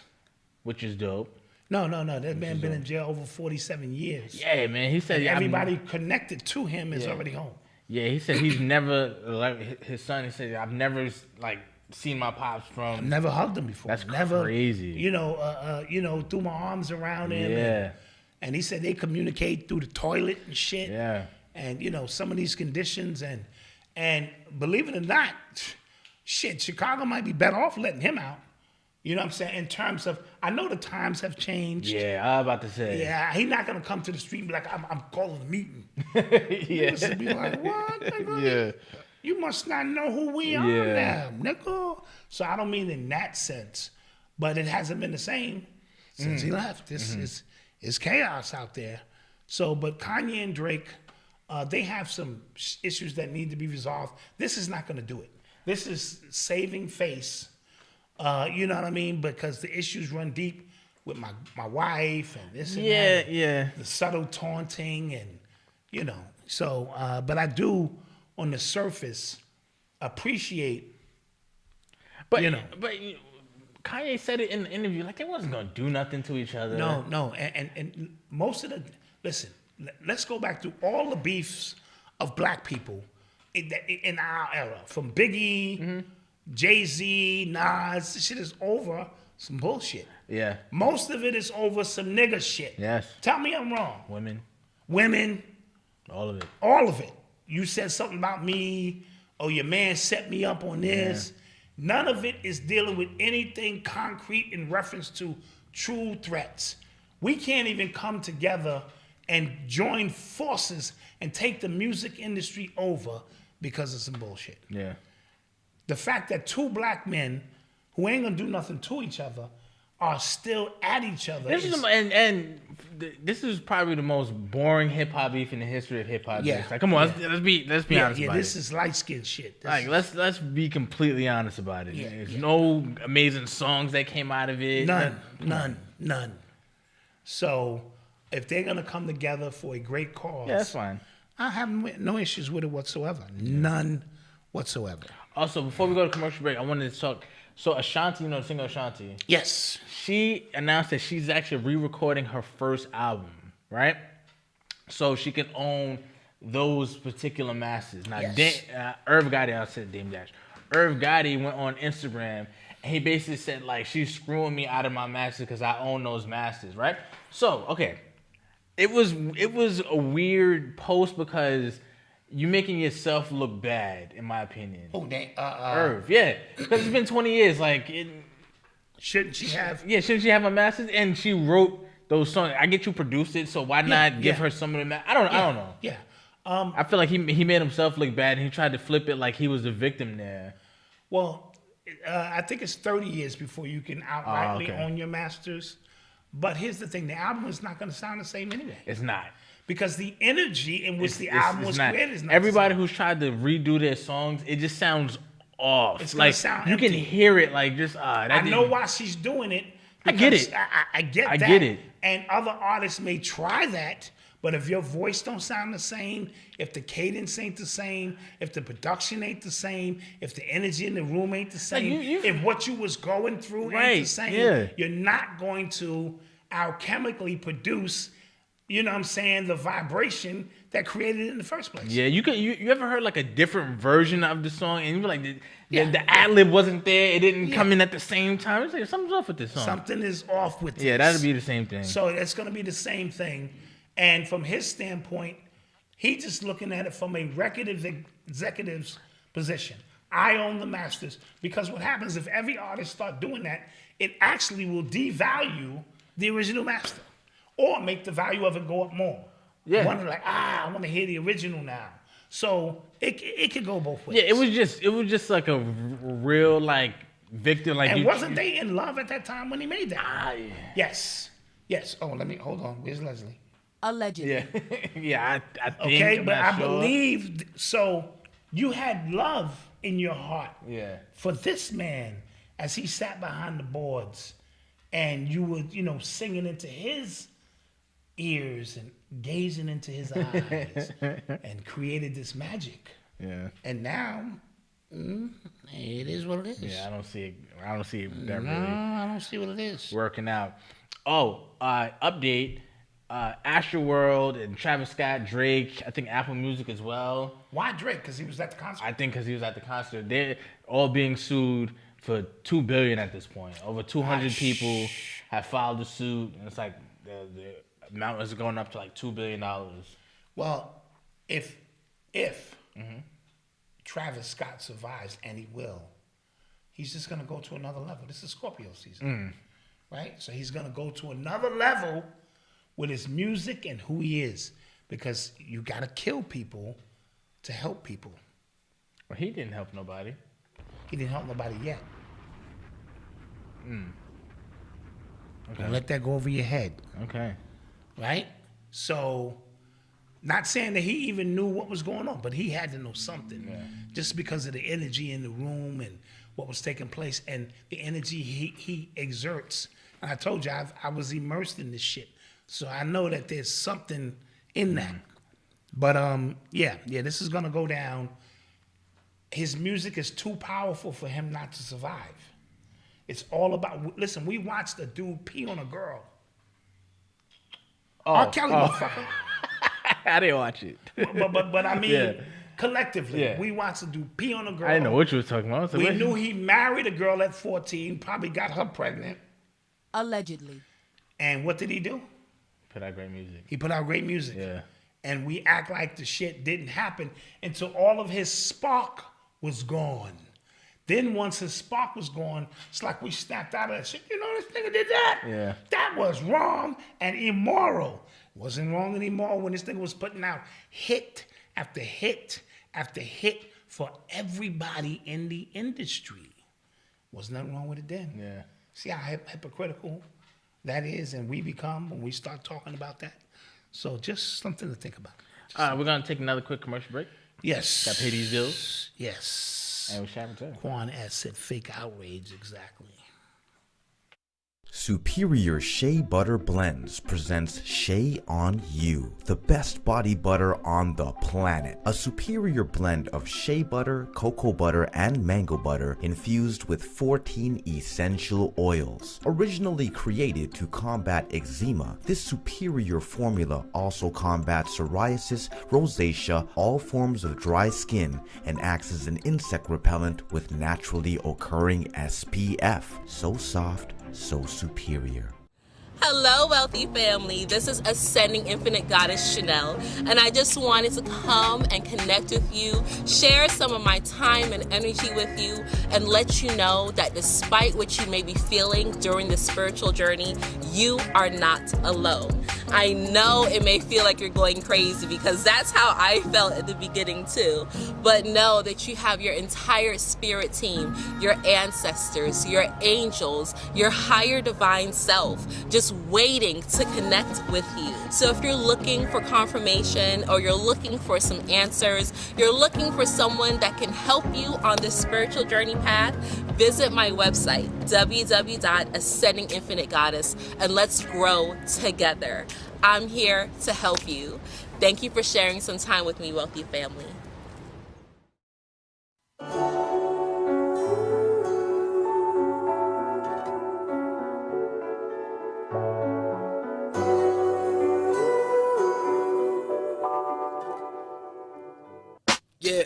[SPEAKER 3] Which is dope.
[SPEAKER 1] No. That man been in jail over 47 years.
[SPEAKER 3] Yeah, man. He said
[SPEAKER 1] and everybody connected to him is already home.
[SPEAKER 3] Yeah, he said he's never, like his son, he said, I've never, seen my pops from.
[SPEAKER 1] I've never hugged him before.
[SPEAKER 3] That's
[SPEAKER 1] never,
[SPEAKER 3] crazy.
[SPEAKER 1] Threw my arms around him.
[SPEAKER 3] Yeah.
[SPEAKER 1] And he said they communicate through the toilet and shit.
[SPEAKER 3] Yeah.
[SPEAKER 1] And some of these conditions and believe it or not, shit, Chicago might be better off letting him out. You know what I'm saying? In terms of, I know the times have changed.
[SPEAKER 3] Yeah, I was about to say.
[SPEAKER 1] Yeah, he's not gonna come to the street and be like, I'm calling a meeting.
[SPEAKER 3] Yeah.
[SPEAKER 1] Niggas will be like, what? Nigga?
[SPEAKER 3] Yeah.
[SPEAKER 1] You must not know who we are now, nigga. So I don't mean in that sense, but it hasn't been the same since he left. This is chaos out there. So, but Kanye and Drake, they have some issues that need to be resolved. This is not gonna do it. This is saving face. You know what I mean? Because the issues run deep with my wife and this and that.
[SPEAKER 3] Yeah.
[SPEAKER 1] The subtle taunting and, you know. So, but I do, on the surface, appreciate,
[SPEAKER 3] But,
[SPEAKER 1] you know.
[SPEAKER 3] But Kanye said it in the interview, like they wasn't going to do nothing to each other.
[SPEAKER 1] No. And most of the, listen, let's go back to all the beefs of black people in our era. From Biggie, Jay-Z, Nas, this shit is over some bullshit.
[SPEAKER 3] Yeah.
[SPEAKER 1] Most of it is over some nigga shit.
[SPEAKER 3] Yes.
[SPEAKER 1] Tell me I'm wrong.
[SPEAKER 3] Women. All of it.
[SPEAKER 1] You said something about me, or your man set me up on this. Yeah. None of it is dealing with anything concrete in reference to true threats. We can't even come together and join forces and take the music industry over because of some bullshit.
[SPEAKER 3] Yeah.
[SPEAKER 1] The fact that two black men who ain't gonna do nothing to each other are still at each other.
[SPEAKER 3] This is probably the most boring hip hop beef in the history of hip hop.
[SPEAKER 1] Yeah.
[SPEAKER 3] Like, come on, let's be honest about it.
[SPEAKER 1] This is light skin shit.
[SPEAKER 3] Let's be completely honest about it. There's no amazing songs that came out of it.
[SPEAKER 1] None. So if they're gonna come together for a great cause,
[SPEAKER 3] that's fine.
[SPEAKER 1] I have no issues with it whatsoever. None whatsoever.
[SPEAKER 3] Also, before we go to commercial break, I wanted to talk. So Ashanti, you know the singer Ashanti?
[SPEAKER 1] Yes.
[SPEAKER 3] She announced that she's actually re-recording her first album, right? So she can own those particular masters. Now,
[SPEAKER 1] Yes.
[SPEAKER 3] Irv Gotti, I said Dame Dash. Irv Gotti went on Instagram and he basically said, like, she's screwing me out of my masters because I own those masters, right? So, okay. It was a weird post because you're making yourself look bad, in my opinion.
[SPEAKER 1] Oh,
[SPEAKER 3] Irv, yeah. Because it's been 20 years. Like,
[SPEAKER 1] shouldn't she have?
[SPEAKER 3] Yeah, shouldn't she have a master's? And she wrote those songs. I get you produced it, so why not give her some of the masters? I don't know.
[SPEAKER 1] Yeah.
[SPEAKER 3] I feel like he made himself look bad, and he tried to flip it like he was the victim there.
[SPEAKER 1] Well, I think it's 30 years before you can outrightly own your masters. But here's the thing: the album is not going to sound the same anyway.
[SPEAKER 3] It's not.
[SPEAKER 1] Because the energy in which the album was created is not
[SPEAKER 3] everybody who's tried to redo their songs, it just sounds off.
[SPEAKER 1] It's
[SPEAKER 3] like
[SPEAKER 1] sound
[SPEAKER 3] you
[SPEAKER 1] empty.
[SPEAKER 3] can hear it, like just
[SPEAKER 1] I know why she's doing it.
[SPEAKER 3] I get it.
[SPEAKER 1] I get that.
[SPEAKER 3] I get it.
[SPEAKER 1] And other artists may try that, but if your voice don't sound the same, if the cadence ain't the same, if the production ain't the same, if the energy in the room ain't the same, if what you was going through ain't the same, you're not going to alchemically produce, you know what I'm saying, the vibration that created it in the first place.
[SPEAKER 3] Yeah, you ever heard like a different version of the song and you were like, the ad-lib wasn't there, it didn't come in at the same time. It's like, something's off with this song.
[SPEAKER 1] Something is off with this.
[SPEAKER 3] Yeah, that'll be the same thing.
[SPEAKER 1] So it's going to be the same thing. And from his standpoint, he's just looking at it from a record executive's position. I own the masters. Because what happens if every artist start doing that, it actually will devalue the original master or make the value of it go up more.
[SPEAKER 3] Yeah.
[SPEAKER 1] One like, I want to hear the original now. So it could go both ways.
[SPEAKER 3] Yeah, it was just like a real like victim. Like,
[SPEAKER 1] and wasn't they in love at that time when he made that?
[SPEAKER 3] Yeah.
[SPEAKER 1] Yes. Oh, hold on. Where's Leslie?
[SPEAKER 12] Allegedly.
[SPEAKER 3] Yeah. Yeah, I think.
[SPEAKER 1] Okay, but I
[SPEAKER 3] sure.
[SPEAKER 1] believe so. You had love in your heart for this man as he sat behind the boards, and you were, singing into his ears and gazing into his eyes, and created this magic.
[SPEAKER 3] Yeah.
[SPEAKER 1] And now, it is what it is.
[SPEAKER 3] Yeah, I don't see it. I don't see it.
[SPEAKER 1] I don't see what it is.
[SPEAKER 3] Working out. Oh, update. Astroworld and Travis Scott, Drake, I think Apple Music as well.
[SPEAKER 1] Why Drake? Because he was at the concert?
[SPEAKER 3] I think because he was at the concert. They're all being sued for $2 billion at this point. Over 200 people have filed the suit, and it's like the amount is going up to like $2 billion.
[SPEAKER 1] Well, if Travis Scott survives, and he will, he's just gonna go to another level. This is Scorpio season, right? So he's gonna go to another level with his music and who he is, because you gotta kill people to help people.
[SPEAKER 3] Well, he didn't help nobody.
[SPEAKER 1] He didn't help nobody yet.
[SPEAKER 3] Okay.
[SPEAKER 1] Don't let that go over your head.
[SPEAKER 3] Okay.
[SPEAKER 1] Right? So, not saying that he even knew what was going on, but he had to know something.
[SPEAKER 3] Yeah.
[SPEAKER 1] Just because of the energy in the room and what was taking place and the energy he exerts. And I told you, I was immersed in this shit. So I know that there's something in that. But yeah, this is gonna go down. His music is too powerful for him not to survive. It's all about, listen, we watched a dude pee on a girl. R. Kelly, motherfucker.
[SPEAKER 3] I didn't watch it.
[SPEAKER 1] But I mean, collectively,
[SPEAKER 3] Yeah.
[SPEAKER 1] we watched a dude pee on a girl.
[SPEAKER 3] I didn't know what you were talking about.
[SPEAKER 1] We knew he married a girl at 14, probably got her pregnant.
[SPEAKER 12] Allegedly.
[SPEAKER 1] And what did he do?
[SPEAKER 3] Put out great music.
[SPEAKER 1] He put out great music.
[SPEAKER 3] Yeah.
[SPEAKER 1] And we act like the shit didn't happen until all of his spark was gone. Then once his spark was gone, it's like we snapped out of that shit. You know, this nigga did that.
[SPEAKER 3] Yeah.
[SPEAKER 1] That was wrong and immoral. Wasn't wrong anymore when this nigga was putting out hit after hit after hit for everybody in the industry. Wasn't nothing wrong with it then.
[SPEAKER 3] Yeah.
[SPEAKER 1] See how hypocritical that is, and we become when we start talking about that. So just something to think about.
[SPEAKER 3] We're gonna take another quick commercial break.
[SPEAKER 1] Yes.
[SPEAKER 3] Got to pay these bills.
[SPEAKER 1] Yes.
[SPEAKER 3] And we shall return.
[SPEAKER 1] Quan S said fake outrage, exactly.
[SPEAKER 13] Superior Shea Butter Blends presents Shea on You, the best body butter on the planet. A superior blend of shea butter, cocoa butter, and mango butter infused with 14 essential oils. Originally created to combat eczema, this superior formula also combats psoriasis, rosacea, all forms of dry skin, and acts as an insect repellent with naturally occurring SPF. So soft, so superior.
[SPEAKER 14] Hello, wealthy family. This is Ascending Infinite Goddess Shanell, and I just wanted to come and connect with you, share some of my time and energy with you, and let you know that despite what you may be feeling during this spiritual journey, you are not alone. I know it may feel like you're going crazy because that's how I felt at the beginning too, but know that you have your entire spirit team, your ancestors, your angels, your higher divine self, just waiting to connect with you. So if you're looking for confirmation or you're looking for some answers, you're looking for someone that can help you on this spiritual journey path, visit my website, www.ascendinginfinitegoddess, and let's grow together. I'm here to help you. Thank you for sharing some time with me, wealthy family.
[SPEAKER 15] Yeah,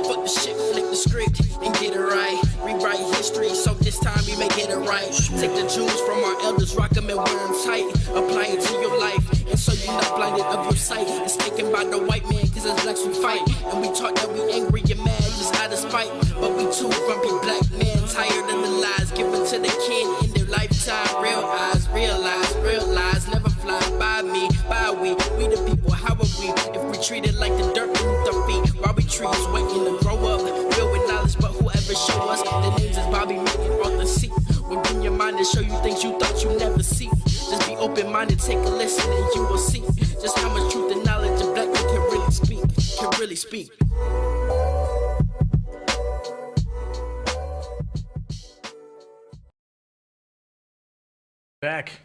[SPEAKER 15] fuck the shit, flip the script and get it right. Rewrite history, so this time we may get it right. Take the jewels from our elders, rock them and wear them tight. Apply it to your life, and so you're not blinded of your sight. It's taken by the white man, cause it's blacks we fight. And we talk that we angry and mad, just out of spite. But we too grumpy black men, tired of the lies given to the kid in their lifetime. Real eyes, realize, never fly by me, by we the people, how are we? If we treat it like the dirt beneath our feet, why we trees waiting to grow up, filled with knowledge, but whoever show us, the names is Bobby, making all the seat. When in your mind to show you things you thought you never see. Just be open-minded, take a listen, and you will see just how much truth and knowledge a black man can really speak.
[SPEAKER 3] Back.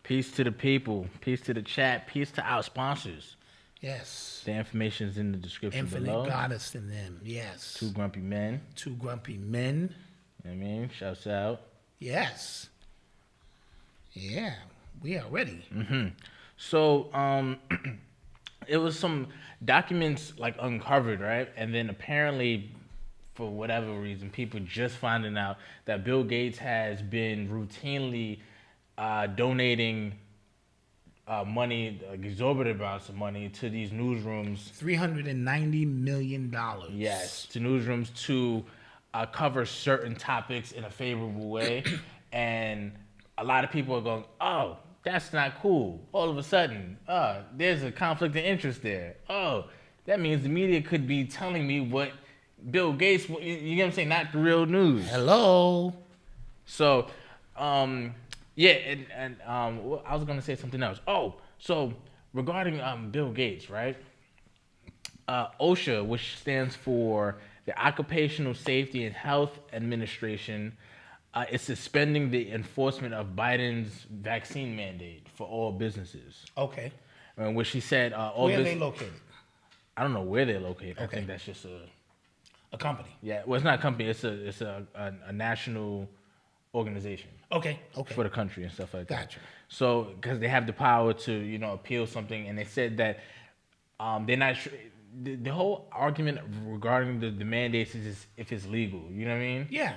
[SPEAKER 3] Peace to the people. Peace to the chat. Peace to our sponsors.
[SPEAKER 1] Yes.
[SPEAKER 3] The information's in the description
[SPEAKER 1] Infinite
[SPEAKER 3] below.
[SPEAKER 1] Goddess in them, yes.
[SPEAKER 3] Two grumpy men.
[SPEAKER 1] Two grumpy men.
[SPEAKER 3] You know what I mean? Shouts out.
[SPEAKER 1] Yes. Yeah, we are ready.
[SPEAKER 3] Mm-hmm. So, it was some documents like uncovered, right? And then apparently, for whatever reason, people just finding out that Bill Gates has been routinely donating money, like exorbitant amounts of money, to these newsrooms.
[SPEAKER 1] $390 million.
[SPEAKER 3] Yes, to newsrooms to cover certain topics in a favorable way, and a lot of people are going, oh, that's not cool. All of a sudden, there's a conflict of interest there. Oh, that means the media could be telling me what Bill Gates, you know what I'm saying, not the real news.
[SPEAKER 1] Hello.
[SPEAKER 3] So, yeah, and I was gonna say something else. Oh, so regarding Bill Gates, right? OSHA, which stands for the Occupational Safety and Health Administration, is suspending the enforcement of Biden's vaccine mandate for all businesses.
[SPEAKER 1] Okay.
[SPEAKER 3] And which he said,
[SPEAKER 1] where are they located?
[SPEAKER 3] I don't know where they're located.
[SPEAKER 1] Okay.
[SPEAKER 3] I think that's just
[SPEAKER 1] a company.
[SPEAKER 3] Yeah, well, it's not a company. It's a national organization.
[SPEAKER 1] Okay.
[SPEAKER 3] For the country and stuff like that.
[SPEAKER 1] Gotcha.
[SPEAKER 3] So, because they have the power to, appeal something, and they said that they're not. The whole argument regarding the mandates is if it's legal. You know what I mean?
[SPEAKER 1] Yeah.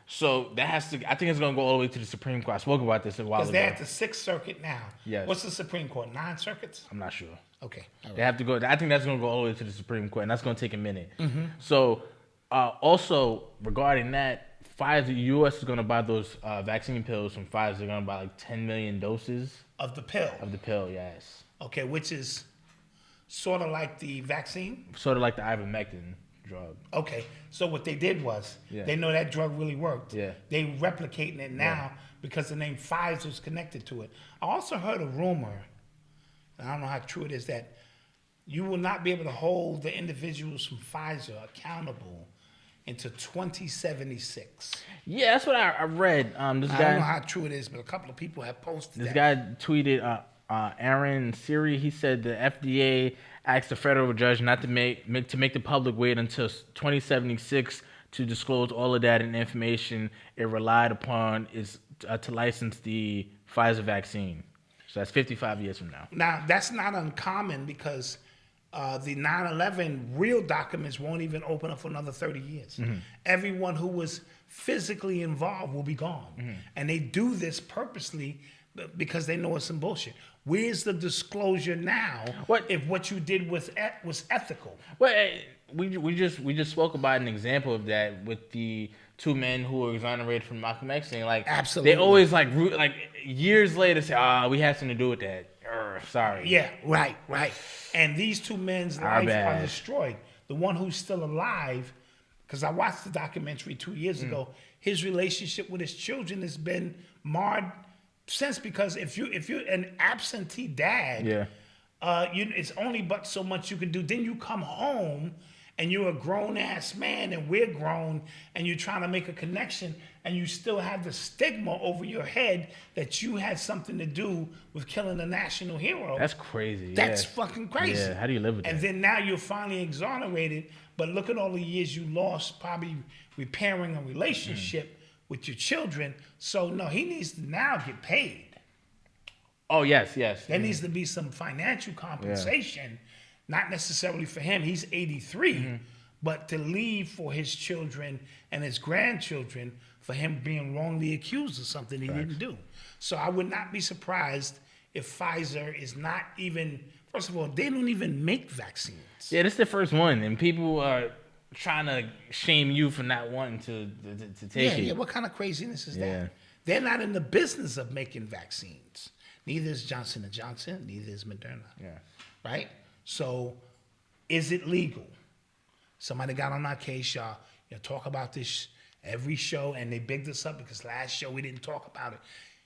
[SPEAKER 3] So that has to. I think it's going to go all the way to the Supreme Court. I spoke about this a while ago.
[SPEAKER 1] Because they're at the 6th Circuit now.
[SPEAKER 3] Yes.
[SPEAKER 1] What's the Supreme Court? 9 circuits?
[SPEAKER 3] I'm not sure.
[SPEAKER 1] Okay. All right.
[SPEAKER 3] They have to go. I think that's going to go all the way to the Supreme Court, and that's going to take a minute.
[SPEAKER 1] Mm-hmm.
[SPEAKER 3] So, also regarding that, Pfizer, U.S. is going to buy those vaccine pills from Pfizer. They're going to buy like 10 million doses
[SPEAKER 1] of the pill.
[SPEAKER 3] Yes.
[SPEAKER 1] Okay, which is sort of like the vaccine.
[SPEAKER 3] Sort of like the ivermectin drug.
[SPEAKER 1] Okay, so what they did was they know that drug really worked.
[SPEAKER 3] Yeah.
[SPEAKER 1] They replicating it now because the name Pfizer is connected to it. I also heard a rumor, and I don't know how true it is, that you will not be able to hold the individuals from Pfizer accountable until 2076.
[SPEAKER 3] Yeah, that's what I read. This
[SPEAKER 1] I
[SPEAKER 3] guy,
[SPEAKER 1] don't know how true it is, but a couple of people have posted
[SPEAKER 3] this
[SPEAKER 1] that.
[SPEAKER 3] guy tweeted, Aaron Siri, he said the FDA asked the federal judge not to make the public wait until 2076 to disclose all of that and information it relied upon is to license the Pfizer vaccine. So that's 55 years from now.
[SPEAKER 1] Now, that's not uncommon because the 9/11 real documents won't even open up for another 30 years.
[SPEAKER 3] Mm-hmm.
[SPEAKER 1] Everyone who was physically involved will be gone.
[SPEAKER 3] Mm-hmm. And
[SPEAKER 1] they do this purposely because they know it's some bullshit. Where's the disclosure now if what you did was ethical?
[SPEAKER 3] Well, we just spoke about an example of that with the two men who were exonerated from Malcolm X thing. Like,
[SPEAKER 1] absolutely,
[SPEAKER 3] they always like years later say, we had something to do with that. Sorry.
[SPEAKER 1] Yeah, right. And these two men's lives are destroyed. The one who's still alive, because I watched the documentary 2 years ago, his relationship with his children has been marred since, because if you're an absentee dad, it's only but so much you can do. Then you come home and you're a grown ass man and we're grown and you're trying to make a connection and you still have the stigma over your head that you had something to do with killing a national hero.
[SPEAKER 3] That's crazy.
[SPEAKER 1] That's fucking crazy.
[SPEAKER 3] Yeah, how do you live with that?
[SPEAKER 1] And then now you're finally exonerated, but look at all the years you lost probably repairing a relationship with your children. So no, he needs to now get paid.
[SPEAKER 3] Oh, yes.
[SPEAKER 1] There needs to be some financial compensation, not necessarily for him. He's 83, but to leave for his children and his grandchildren for him being wrongly accused of something he didn't do. So I would not be surprised if Pfizer is not even, first of all, they don't even make vaccines.
[SPEAKER 3] Yeah, this is the first one, and people are trying to shame you for not wanting to take it.
[SPEAKER 1] Yeah, what kind of craziness is that? They're not in the business of making vaccines. Neither is Johnson & Johnson, neither is Moderna.
[SPEAKER 3] Yeah.
[SPEAKER 1] Right? So, is it legal? Somebody got on our case, y'all. Talk about this every show, and they bigged us up because last show we didn't talk about it.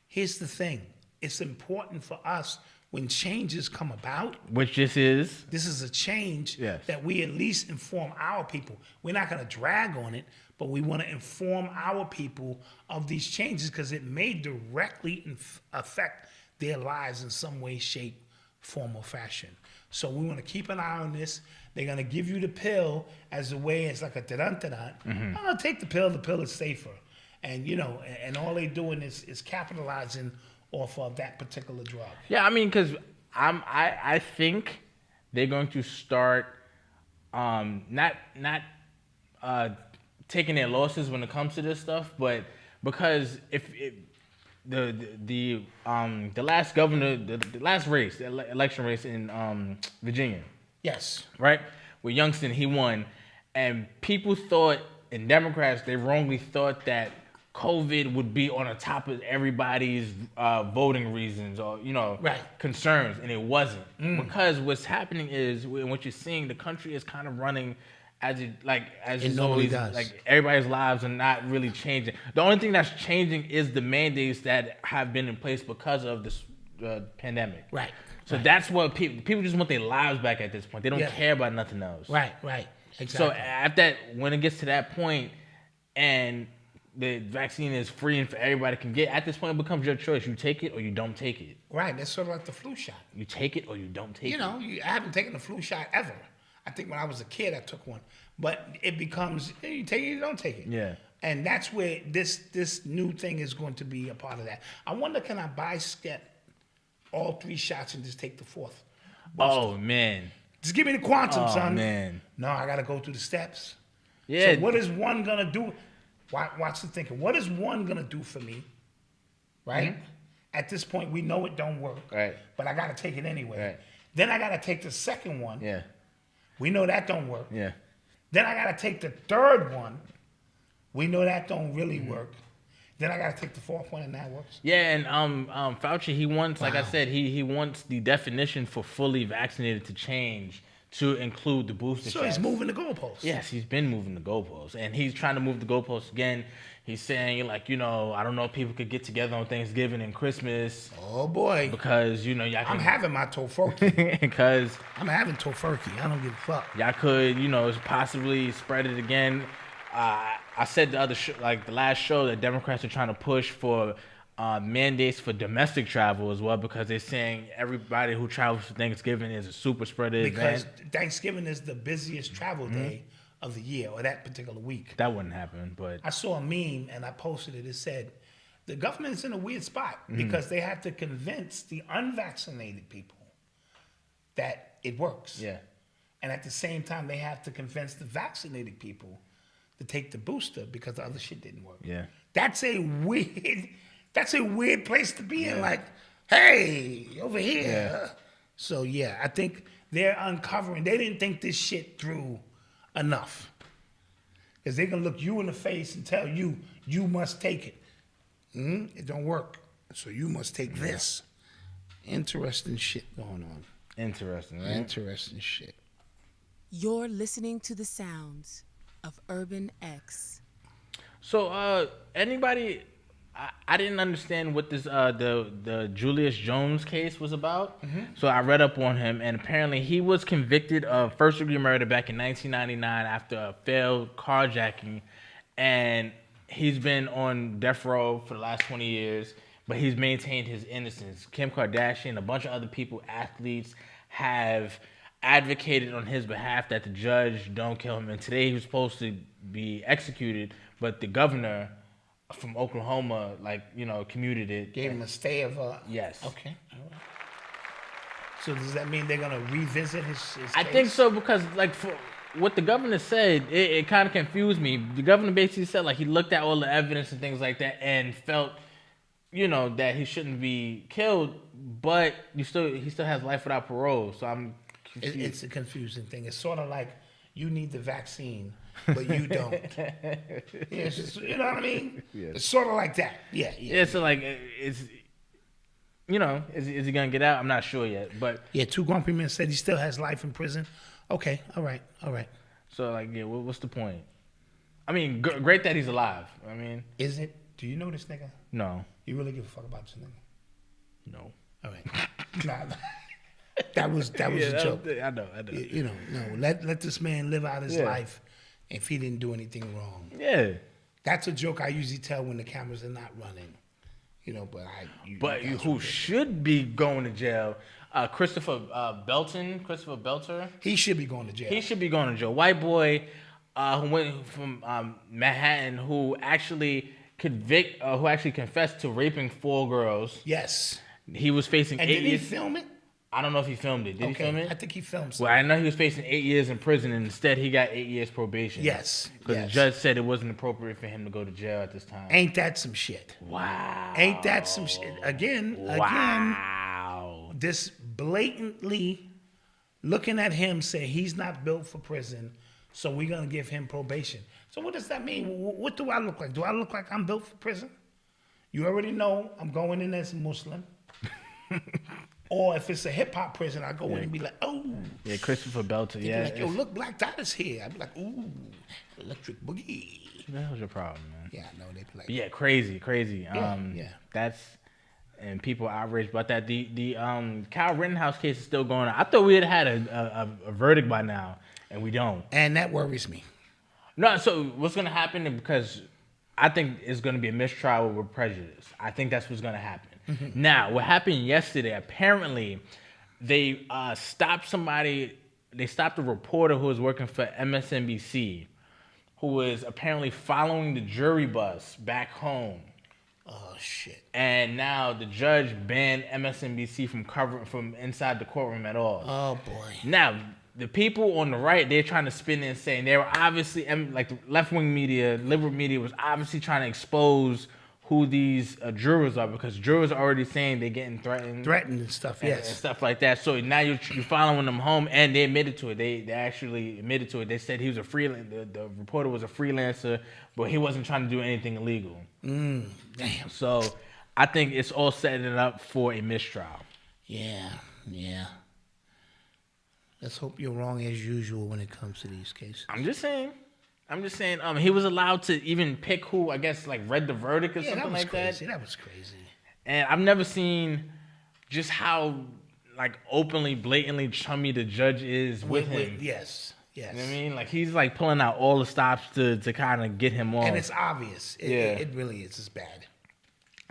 [SPEAKER 1] Here's the thing. It's important for us when changes come about.
[SPEAKER 3] Which this is.
[SPEAKER 1] This is a change that we at least inform our people. We're not going to drag on it, but we want to inform our people of these changes because it may directly affect their lives in some way, shape, form, or fashion. So we want to keep an eye on this. They're going to give you the pill as a way, it's like a da-dun-da-dun. Oh, take the pill is safer. And, and all they're doing is capitalizing off of that particular drug.
[SPEAKER 3] Yeah, I mean, because I think they're going to start not taking their losses when it comes to this stuff, but because if the last governor, the last race, the election race in Virginia,
[SPEAKER 1] yes,
[SPEAKER 3] right, with Youngstown, he won, and people thought and Democrats, they wrongly thought that COVID would be on the top of everybody's voting reasons or, concerns, and it wasn't. Because what's happening is, what you're seeing, the country is kind of running as it always does. Like, everybody's lives are not really changing. The only thing that's changing is the mandates that have been in place because of this pandemic.
[SPEAKER 1] Right.
[SPEAKER 3] So that's what people just want their lives back at this point. They don't care about nothing else.
[SPEAKER 1] Right. Exactly.
[SPEAKER 3] So when it gets to that point and the vaccine is free and for everybody can get, at this point it becomes your choice. You take it or you don't take it.
[SPEAKER 1] Right. That's sort of like the flu shot.
[SPEAKER 3] You take it or you don't take it.
[SPEAKER 1] I haven't taken the flu shot ever. I think when I was a kid I took one. But it becomes, you take it, you don't take it.
[SPEAKER 3] Yeah.
[SPEAKER 1] And that's where this new thing is going to be a part of that. I wonder, can I get all 3 shots and just take the 4th?
[SPEAKER 3] Oh, man.
[SPEAKER 1] Just give me the quantum, son.
[SPEAKER 3] Oh, man.
[SPEAKER 1] No, I got to go through the steps.
[SPEAKER 3] Yeah.
[SPEAKER 1] So what is one going to do? Watch the thinking. What is one going to do for me? Right? Mm-hmm. At this point, we know it don't work.
[SPEAKER 3] Right.
[SPEAKER 1] But I got to take it anyway.
[SPEAKER 3] Right.
[SPEAKER 1] Then I got to take the second one.
[SPEAKER 3] Yeah.
[SPEAKER 1] We know that don't work.
[SPEAKER 3] Yeah.
[SPEAKER 1] Then I got to take the third one. We know that don't really work. Then I got to take the 4th one, and that works.
[SPEAKER 3] Yeah, and Fauci, he wants, like I said, he wants the definition for fully vaccinated to change to include the booster shots.
[SPEAKER 1] So he's moving the goalposts.
[SPEAKER 3] Yes, he's been moving the goalposts, and he's trying to move the goalposts again. He's saying, I don't know if people could get together on Thanksgiving and Christmas.
[SPEAKER 1] Oh, boy.
[SPEAKER 3] Because, y'all can...
[SPEAKER 1] I'm having my tofurkey.
[SPEAKER 3] Because...
[SPEAKER 1] I'm having tofurkey. I don't give a fuck.
[SPEAKER 3] Y'all could, possibly spread it again. I said the last show that Democrats are trying to push for mandates for domestic travel as well, because they're saying everybody who travels for Thanksgiving is a super spreader event.
[SPEAKER 1] Because Thanksgiving is the busiest travel day of the year, or that particular week.
[SPEAKER 3] That wouldn't happen, but...
[SPEAKER 1] I saw a meme, and I posted it. It said, the government's in a weird spot because they have to convince the unvaccinated people that it works.
[SPEAKER 3] Yeah.
[SPEAKER 1] And at the same time, they have to convince the vaccinated people to take the booster because the other shit didn't work.
[SPEAKER 3] Yeah.
[SPEAKER 1] That's a weird place to be in. Like, hey, over here.
[SPEAKER 3] Yeah.
[SPEAKER 1] So yeah, I think they're uncovering. They didn't think this shit through enough. Because they can look you in the face and tell you, you must take it. It don't work. So you must take this. Interesting shit going on.
[SPEAKER 3] Interesting, right?
[SPEAKER 1] Interesting shit.
[SPEAKER 12] You're listening to the sounds of Urban X.
[SPEAKER 3] So, anybody... I didn't understand what this the Julius Jones case was about. So I read up on him, and apparently he was convicted of first-degree murder back in 1999 after a failed carjacking, and he's been on death row for the last 20 years, but he's maintained his innocence. Kim Kardashian, a bunch of other people, athletes, have advocated on his behalf that the judge don't kill him, and today he was supposed to be executed, but the governor from Oklahoma, commuted it.
[SPEAKER 1] Gave him a stay of...
[SPEAKER 3] Yes.
[SPEAKER 1] Okay. All right. So does that mean they're going to revisit his case?
[SPEAKER 3] I think so, because, for what the governor said, it kind of confused me. The governor basically said, he looked at all the evidence and things like that and felt, that he shouldn't be killed, but he still has life without parole, so I'm confused.
[SPEAKER 1] It's a confusing thing. It's sort of like you need the vaccine, but you don't. It's just, you know what I mean?
[SPEAKER 3] Yes.
[SPEAKER 1] It's sort of like that. Yeah.
[SPEAKER 3] So is he gonna get out? I'm not sure yet, but
[SPEAKER 1] yeah, 2 grumpy men said he still has life in prison. Okay, all right.
[SPEAKER 3] So what's the point? I mean, great that he's alive. I mean,
[SPEAKER 1] is it? Do you know this nigga?
[SPEAKER 3] No.
[SPEAKER 1] You really give a fuck about this nigga?
[SPEAKER 3] No.
[SPEAKER 1] All right. Nah. That was a joke.
[SPEAKER 3] I know.
[SPEAKER 1] No. Let this man live out his life if he didn't do anything wrong.
[SPEAKER 3] Yeah.
[SPEAKER 1] That's a joke I usually tell when the cameras are not running. But
[SPEAKER 3] who should be going to jail? Christopher Belter.
[SPEAKER 1] He should be going to jail.
[SPEAKER 3] He should be going to jail. White boy who went from Manhattan, who actually confessed to raping 4 girls.
[SPEAKER 1] Yes.
[SPEAKER 3] He was facing 8 years.
[SPEAKER 1] And did he film it?
[SPEAKER 3] I don't know if he filmed it. Did he film it?
[SPEAKER 1] I think he filmed something.
[SPEAKER 3] Well, I know he was facing 8 years in prison, and instead he got 8 years probation.
[SPEAKER 1] Yes.
[SPEAKER 3] Because the judge said it wasn't appropriate for him to go to jail at this time.
[SPEAKER 1] Ain't that some shit?
[SPEAKER 3] Wow.
[SPEAKER 1] Ain't that some shit? Again, this blatantly looking at him say he's not built for prison, So we're gonna give him probation. So what does that mean? What do I look like? Do I look like I'm built for prison? You already know I'm going in as a Muslim. Or if it's a hip hop prison, I go in and be like, oh.
[SPEAKER 3] Yeah, Christopher Belter.
[SPEAKER 1] They'd
[SPEAKER 3] Yeah.
[SPEAKER 1] be like, yo, look, Black Dot is here. I'd be like, ooh, electric boogie.
[SPEAKER 3] What the hell's your problem, man?
[SPEAKER 1] Yeah, I know they play.
[SPEAKER 3] Yeah, crazy.
[SPEAKER 1] Yeah.
[SPEAKER 3] That's and people are outraged about that. The Kyle Rittenhouse case is still going on. I thought we had a verdict by now, and we don't.
[SPEAKER 1] And that worries me.
[SPEAKER 3] No, so what's gonna happen? Because I think it's gonna be a mistrial with prejudice. I think that's what's gonna happen.
[SPEAKER 1] Mm-hmm.
[SPEAKER 3] Now, what happened yesterday? Apparently, they stopped somebody. They stopped a reporter who was working for MSNBC, who was apparently following the jury bus back home.
[SPEAKER 1] Oh shit!
[SPEAKER 3] And now the judge banned MSNBC from inside the courtroom at all.
[SPEAKER 1] Oh boy!
[SPEAKER 3] Now the people on the right, they're trying to spin it and saying they were obviously like the left-wing media, liberal media was obviously trying to expose who these jurors are, because jurors are already saying they're getting threatened
[SPEAKER 1] and stuff. Yes,
[SPEAKER 3] and stuff like that. So now you're following them home, and they admitted to it. They actually admitted to it. They said he was a freelancer. The reporter was a freelancer, but he wasn't trying to do anything illegal.
[SPEAKER 1] Damn.
[SPEAKER 3] So I think it's all setting it up for a mistrial.
[SPEAKER 1] Yeah. Let's hope you're wrong as usual when it comes to these cases.
[SPEAKER 3] I'm just saying. He was allowed to even pick who, I guess, like read the verdict or something like
[SPEAKER 1] crazy.
[SPEAKER 3] that.
[SPEAKER 1] That was crazy.
[SPEAKER 3] And I've never seen just how like openly, blatantly chummy the judge is with him.
[SPEAKER 1] Yes.
[SPEAKER 3] You know what I mean? Like he's like pulling out all the stops to kind of get him off.
[SPEAKER 1] And it's obvious. It really is. It's bad.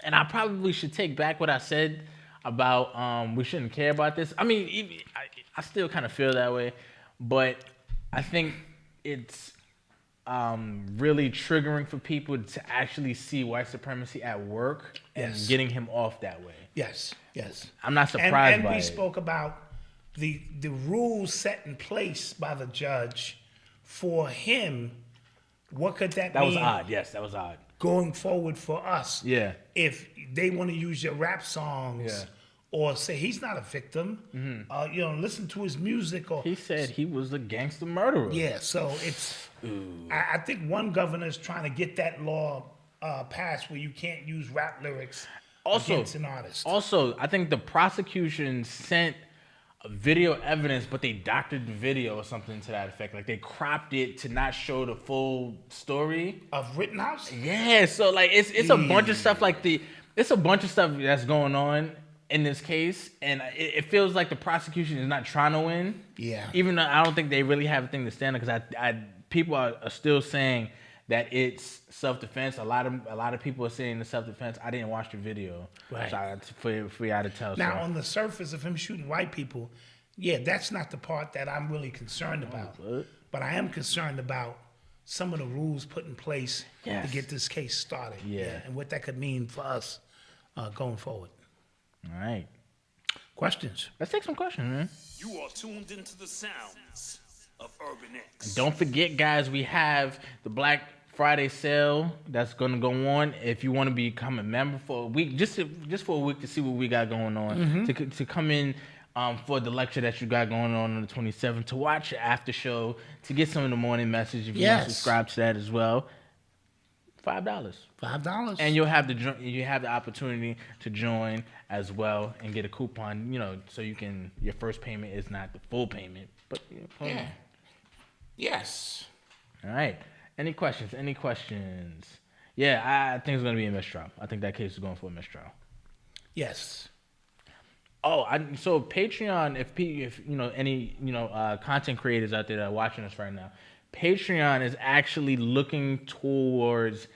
[SPEAKER 3] And I probably should take back what I said about we shouldn't care about this. I mean, I still kind of feel that way, but I think it's really triggering for people to actually see white supremacy at work and getting him off that way.
[SPEAKER 1] Yes.
[SPEAKER 3] I'm not surprised
[SPEAKER 1] and
[SPEAKER 3] by it.
[SPEAKER 1] we spoke about the rules set in place by the judge for him. What could that mean?
[SPEAKER 3] That was odd. Yes, that was odd.
[SPEAKER 1] Going forward for us.
[SPEAKER 3] Yeah.
[SPEAKER 1] If they want to use your rap songs or say he's not a victim, listen to his music. Or
[SPEAKER 3] he said he was a gangster murderer.
[SPEAKER 1] Yeah, so it's... I think one governor is trying to get that law passed where you can't use rap lyrics against an artist.
[SPEAKER 3] Also, I think the prosecution sent video evidence, but they doctored the video or something to that effect. Like they cropped it to not show the full story
[SPEAKER 1] of Rittenhouse.
[SPEAKER 3] Yeah, so like it's a bunch of stuff it's a bunch of stuff that's going on in this case, and it feels like the prosecution is not trying to win.
[SPEAKER 1] Yeah.
[SPEAKER 3] Even though I don't think they really have a thing to stand on, because people are still saying that it's self-defense. A lot of people are saying it's self-defense. I didn't watch the video,
[SPEAKER 1] right?
[SPEAKER 3] So for you to tell.
[SPEAKER 1] Now, on the surface of him shooting white people, that's not the part that I'm really concerned about. But I am concerned about some of the rules put in place to get this case started. And what that could mean for us going forward.
[SPEAKER 3] All right.
[SPEAKER 1] Questions?
[SPEAKER 3] Let's take some questions, man.
[SPEAKER 7] You are tuned into the sounds of Urban X.
[SPEAKER 3] Don't forget, guys, we have the Black Friday sale that's going to go on. If you want to become a member for a week, just for a week to see what we got going on, to come in for the lecture that you got going on the 27th, to watch the after show, to get some of the morning message if you want to subscribe to that as well. $5. And you'll have the opportunity to join as well and get a coupon, so you can, your first payment is not the full payment, but
[SPEAKER 1] Yes.
[SPEAKER 3] All right. Any questions? Yeah, I think it's going to be a mistrial. I think that case is going for a mistrial.
[SPEAKER 1] Yes.
[SPEAKER 3] Oh, so Patreon, if any content creators out there that are watching us right now, Patreon is actually looking towards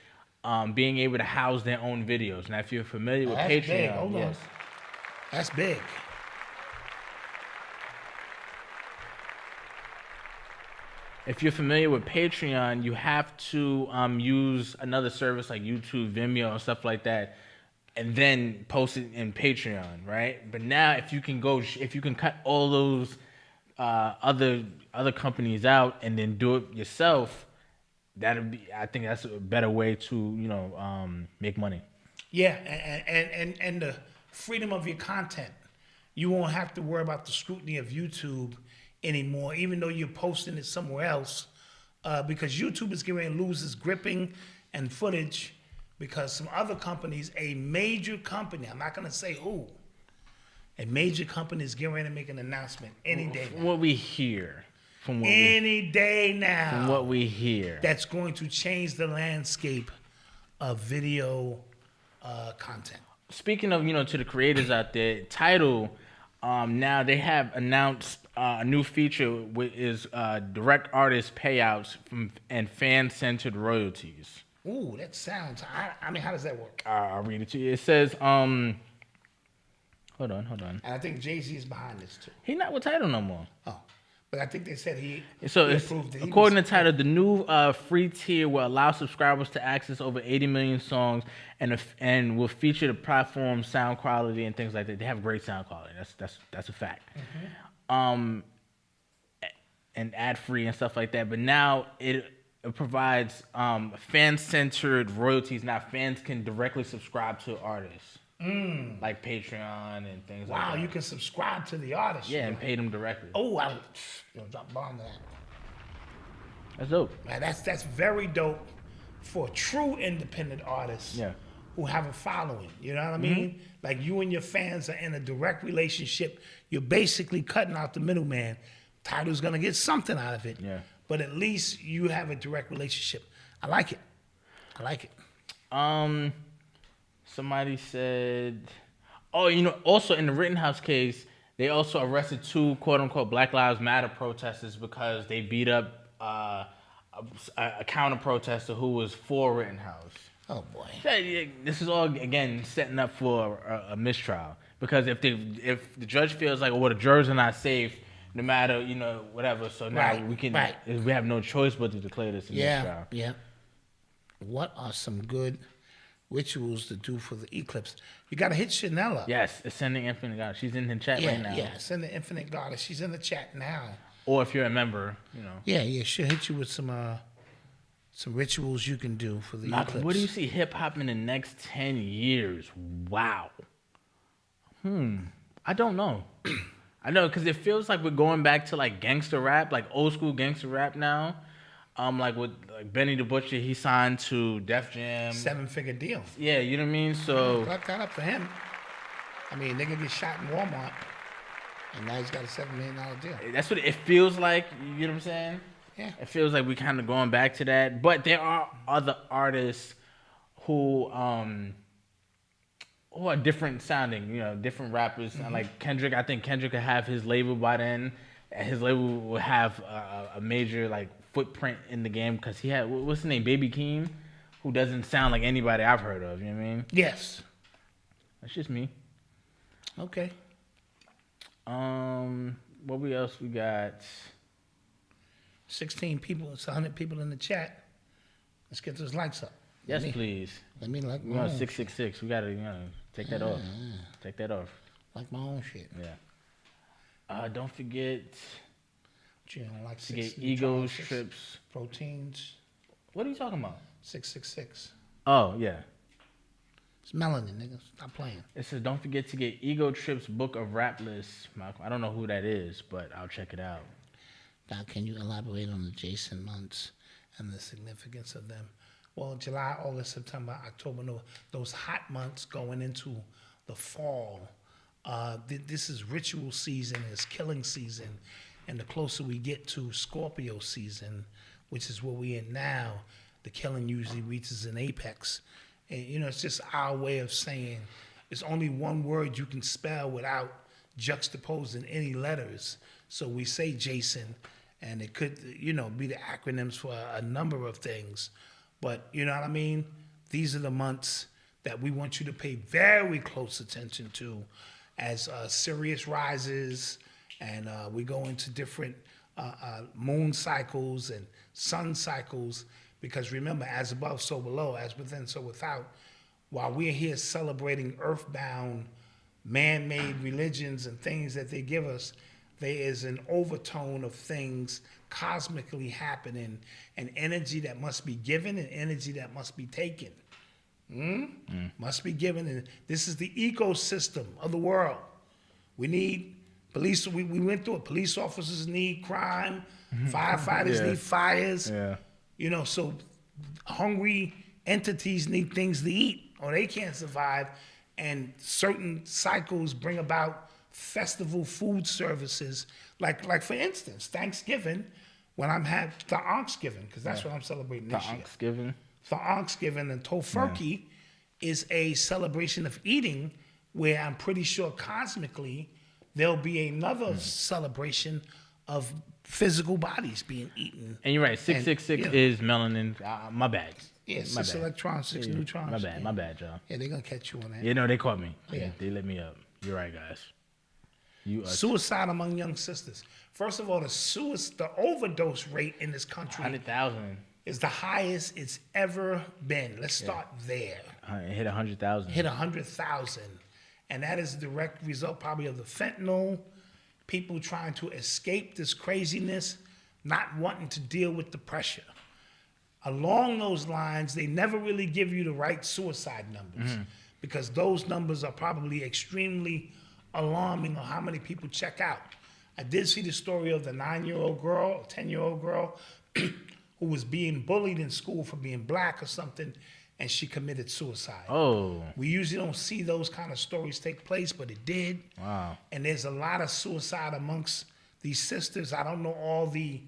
[SPEAKER 3] being able to house their own videos. Now, if you're familiar with Patreon,
[SPEAKER 1] big. Hold on. That's big.
[SPEAKER 3] If you're familiar with Patreon, you have to use another service like YouTube, Vimeo, and stuff like that, and then post it in Patreon, right? But now, if you can cut all those other companies out and then do it yourself, I think that's a better way to make money.
[SPEAKER 1] Yeah, and the freedom of your content. You won't have to worry about the scrutiny of YouTube anymore, even though you're posting it somewhere else. because YouTube is getting ready to lose its gripping and footage because some other companies, a major company, I'm not going to say who, a major company is getting ready to make an announcement any day now.
[SPEAKER 3] From what we hear.
[SPEAKER 1] Any day now.
[SPEAKER 3] From what we hear.
[SPEAKER 1] That's going to change the landscape of video content.
[SPEAKER 3] Speaking of, to the creators out there, Tidal, now they have announced a new feature, which is direct artist payouts and fan-centered royalties.
[SPEAKER 1] Ooh, that sounds. I mean, how does that work?
[SPEAKER 3] I'll read it to you. It says, hold on.
[SPEAKER 1] And I think Jay-Z is behind this too.
[SPEAKER 3] He's not with Tidal no more.
[SPEAKER 1] Oh, but I think they said he
[SPEAKER 3] approved it. According to Tidal, the new free tier will allow subscribers to access over 80 million songs and will feature the platform's sound quality and things like that. They have great sound quality. That's a fact. Mm-hmm. And ad free and stuff like that. But now it provides fan-centered royalties. Now fans can directly subscribe to artists. Like Patreon and things like that.
[SPEAKER 1] Wow, you can subscribe to the artist.
[SPEAKER 3] Yeah, and pay them directly.
[SPEAKER 1] Oh, I'll drop a bomb to that.
[SPEAKER 3] That's dope.
[SPEAKER 1] Man, that's very dope for true independent artists who have a following. You know what I mean? Like you and your fans are in a direct relationship. You're basically cutting out the middleman. Tidal's gonna get something out of it. Yeah. But at least you have a direct relationship. I like it.
[SPEAKER 3] Somebody said, also in the Rittenhouse case, they also arrested 2 quote-unquote Black Lives Matter protesters because they beat up a counter-protester who was for Rittenhouse.
[SPEAKER 1] Oh, boy.
[SPEAKER 3] This is all, again, setting up for a mistrial. Because if the judge feels like, the jurors are not safe, no matter, whatever, so now we have no choice but to declare this a mistrial.
[SPEAKER 1] Yeah. What are some good rituals to do for the eclipse? You got to hit Shanell up.
[SPEAKER 3] Yes, Ascending Infinite Goddess. She's in the chat right now.
[SPEAKER 1] Yeah, Ascending Infinite Goddess. She's in the chat now.
[SPEAKER 3] Or if you're a member,
[SPEAKER 1] Yeah, she'll hit you with some rituals you can do for the eclipse.
[SPEAKER 3] What do you see hip-hop in the next 10 years? Wow. I don't know. I know, because it feels like we're going back to like gangster rap, like old school gangster rap now. Like with Benny the Butcher, he signed to Def Jam.
[SPEAKER 1] 7-figure deal.
[SPEAKER 3] Yeah, you know what I mean? So
[SPEAKER 1] Pluck that up for him. I mean, nigga get shot in Walmart, and now he's got a $7 million deal.
[SPEAKER 3] That's what it feels like. You know what I'm saying?
[SPEAKER 1] Yeah.
[SPEAKER 3] It feels like we're kind of going back to that. But there are other artists who are different sounding. Different rappers. Like Kendrick. I think Kendrick could have his label by then. His label will have a major footprint in the game because he had, what's his name, Baby Keem, who doesn't sound like anybody I've heard of. You know what I mean?
[SPEAKER 1] Yes.
[SPEAKER 3] That's just me.
[SPEAKER 1] Okay.
[SPEAKER 3] What else we got?
[SPEAKER 1] 16 people. It's 100 people in the chat. Let's get those likes up.
[SPEAKER 3] Yes, please.
[SPEAKER 1] Let me like
[SPEAKER 3] my own 666. We gotta take that off. Take that off.
[SPEAKER 1] Like my own shit.
[SPEAKER 3] Yeah. Don't forget
[SPEAKER 1] like
[SPEAKER 3] to get ego strips.
[SPEAKER 1] Proteins.
[SPEAKER 3] What are you talking about?
[SPEAKER 1] 666.
[SPEAKER 3] Oh, yeah.
[SPEAKER 1] It's melanin, nigga. Stop playing.
[SPEAKER 3] It says, don't forget to get Ego Trips book of rap lists. I don't know who that is, but I'll check it out.
[SPEAKER 1] Now, can you elaborate on the adjacent months and the significance of them? Well, July, August, September, October, those hot months going into the fall. This is ritual season, it's killing season. And the closer we get to Scorpio season, which is where we're in now, the killing usually reaches an apex. And, it's just our way of saying it's only one word you can spell without juxtaposing any letters. So we say Jason, and it could, be the acronyms for a number of things. But, you know what I mean? These are the months that we want you to pay very close attention to as Sirius rises, and we go into different moon cycles and sun cycles, because remember, as above, so below, as within, so without. While we're here celebrating earthbound, man-made religions and things that they give us, there is an overtone of things cosmically happening, an energy that must be given and energy that must be taken. Must be given, and this is the ecosystem of the world. We need Police, we went through it. Police officers need crime. Firefighters need fires.
[SPEAKER 3] Yeah.
[SPEAKER 1] You know, so hungry entities need things to eat or they can't survive. And certain cycles bring about festival food services. Like for instance, Thanksgiving, when I'm having Thanksgiving, because that's what I'm celebrating this year. Thanksgiving and Tofurkey is a celebration of eating where I'm pretty sure cosmically there'll be another celebration of physical bodies being eaten.
[SPEAKER 3] And you're right, 666 is melanin. My bad.
[SPEAKER 1] Yeah,
[SPEAKER 3] my
[SPEAKER 1] 6
[SPEAKER 3] bad.
[SPEAKER 1] electrons, 6 neutrons.
[SPEAKER 3] My bad, y'all.
[SPEAKER 1] Yeah, they're going to catch you on that.
[SPEAKER 3] You know, they caught me.
[SPEAKER 1] Yeah.
[SPEAKER 3] They let me up. You're right, guys.
[SPEAKER 1] Suicide among young sisters. First of all, the overdose rate in this country
[SPEAKER 3] 100,000
[SPEAKER 1] is the highest it's ever been. Let's start there.
[SPEAKER 3] It hit 100,000.
[SPEAKER 1] Hit 100,000. And that is a direct result probably of the fentanyl, people trying to escape this craziness, not wanting to deal with the pressure. Along those lines, they never really give you the right suicide numbers because those numbers are probably extremely alarming on how many people check out. I did see the story of the 9-year-old girl, or 10-year-old girl, who was being bullied in school for being black or something, and she committed suicide.
[SPEAKER 3] Oh.
[SPEAKER 1] We usually don't see those kind of stories take place, but it did.
[SPEAKER 3] Wow.
[SPEAKER 1] And there's a lot of suicide amongst these sisters. I don't know all the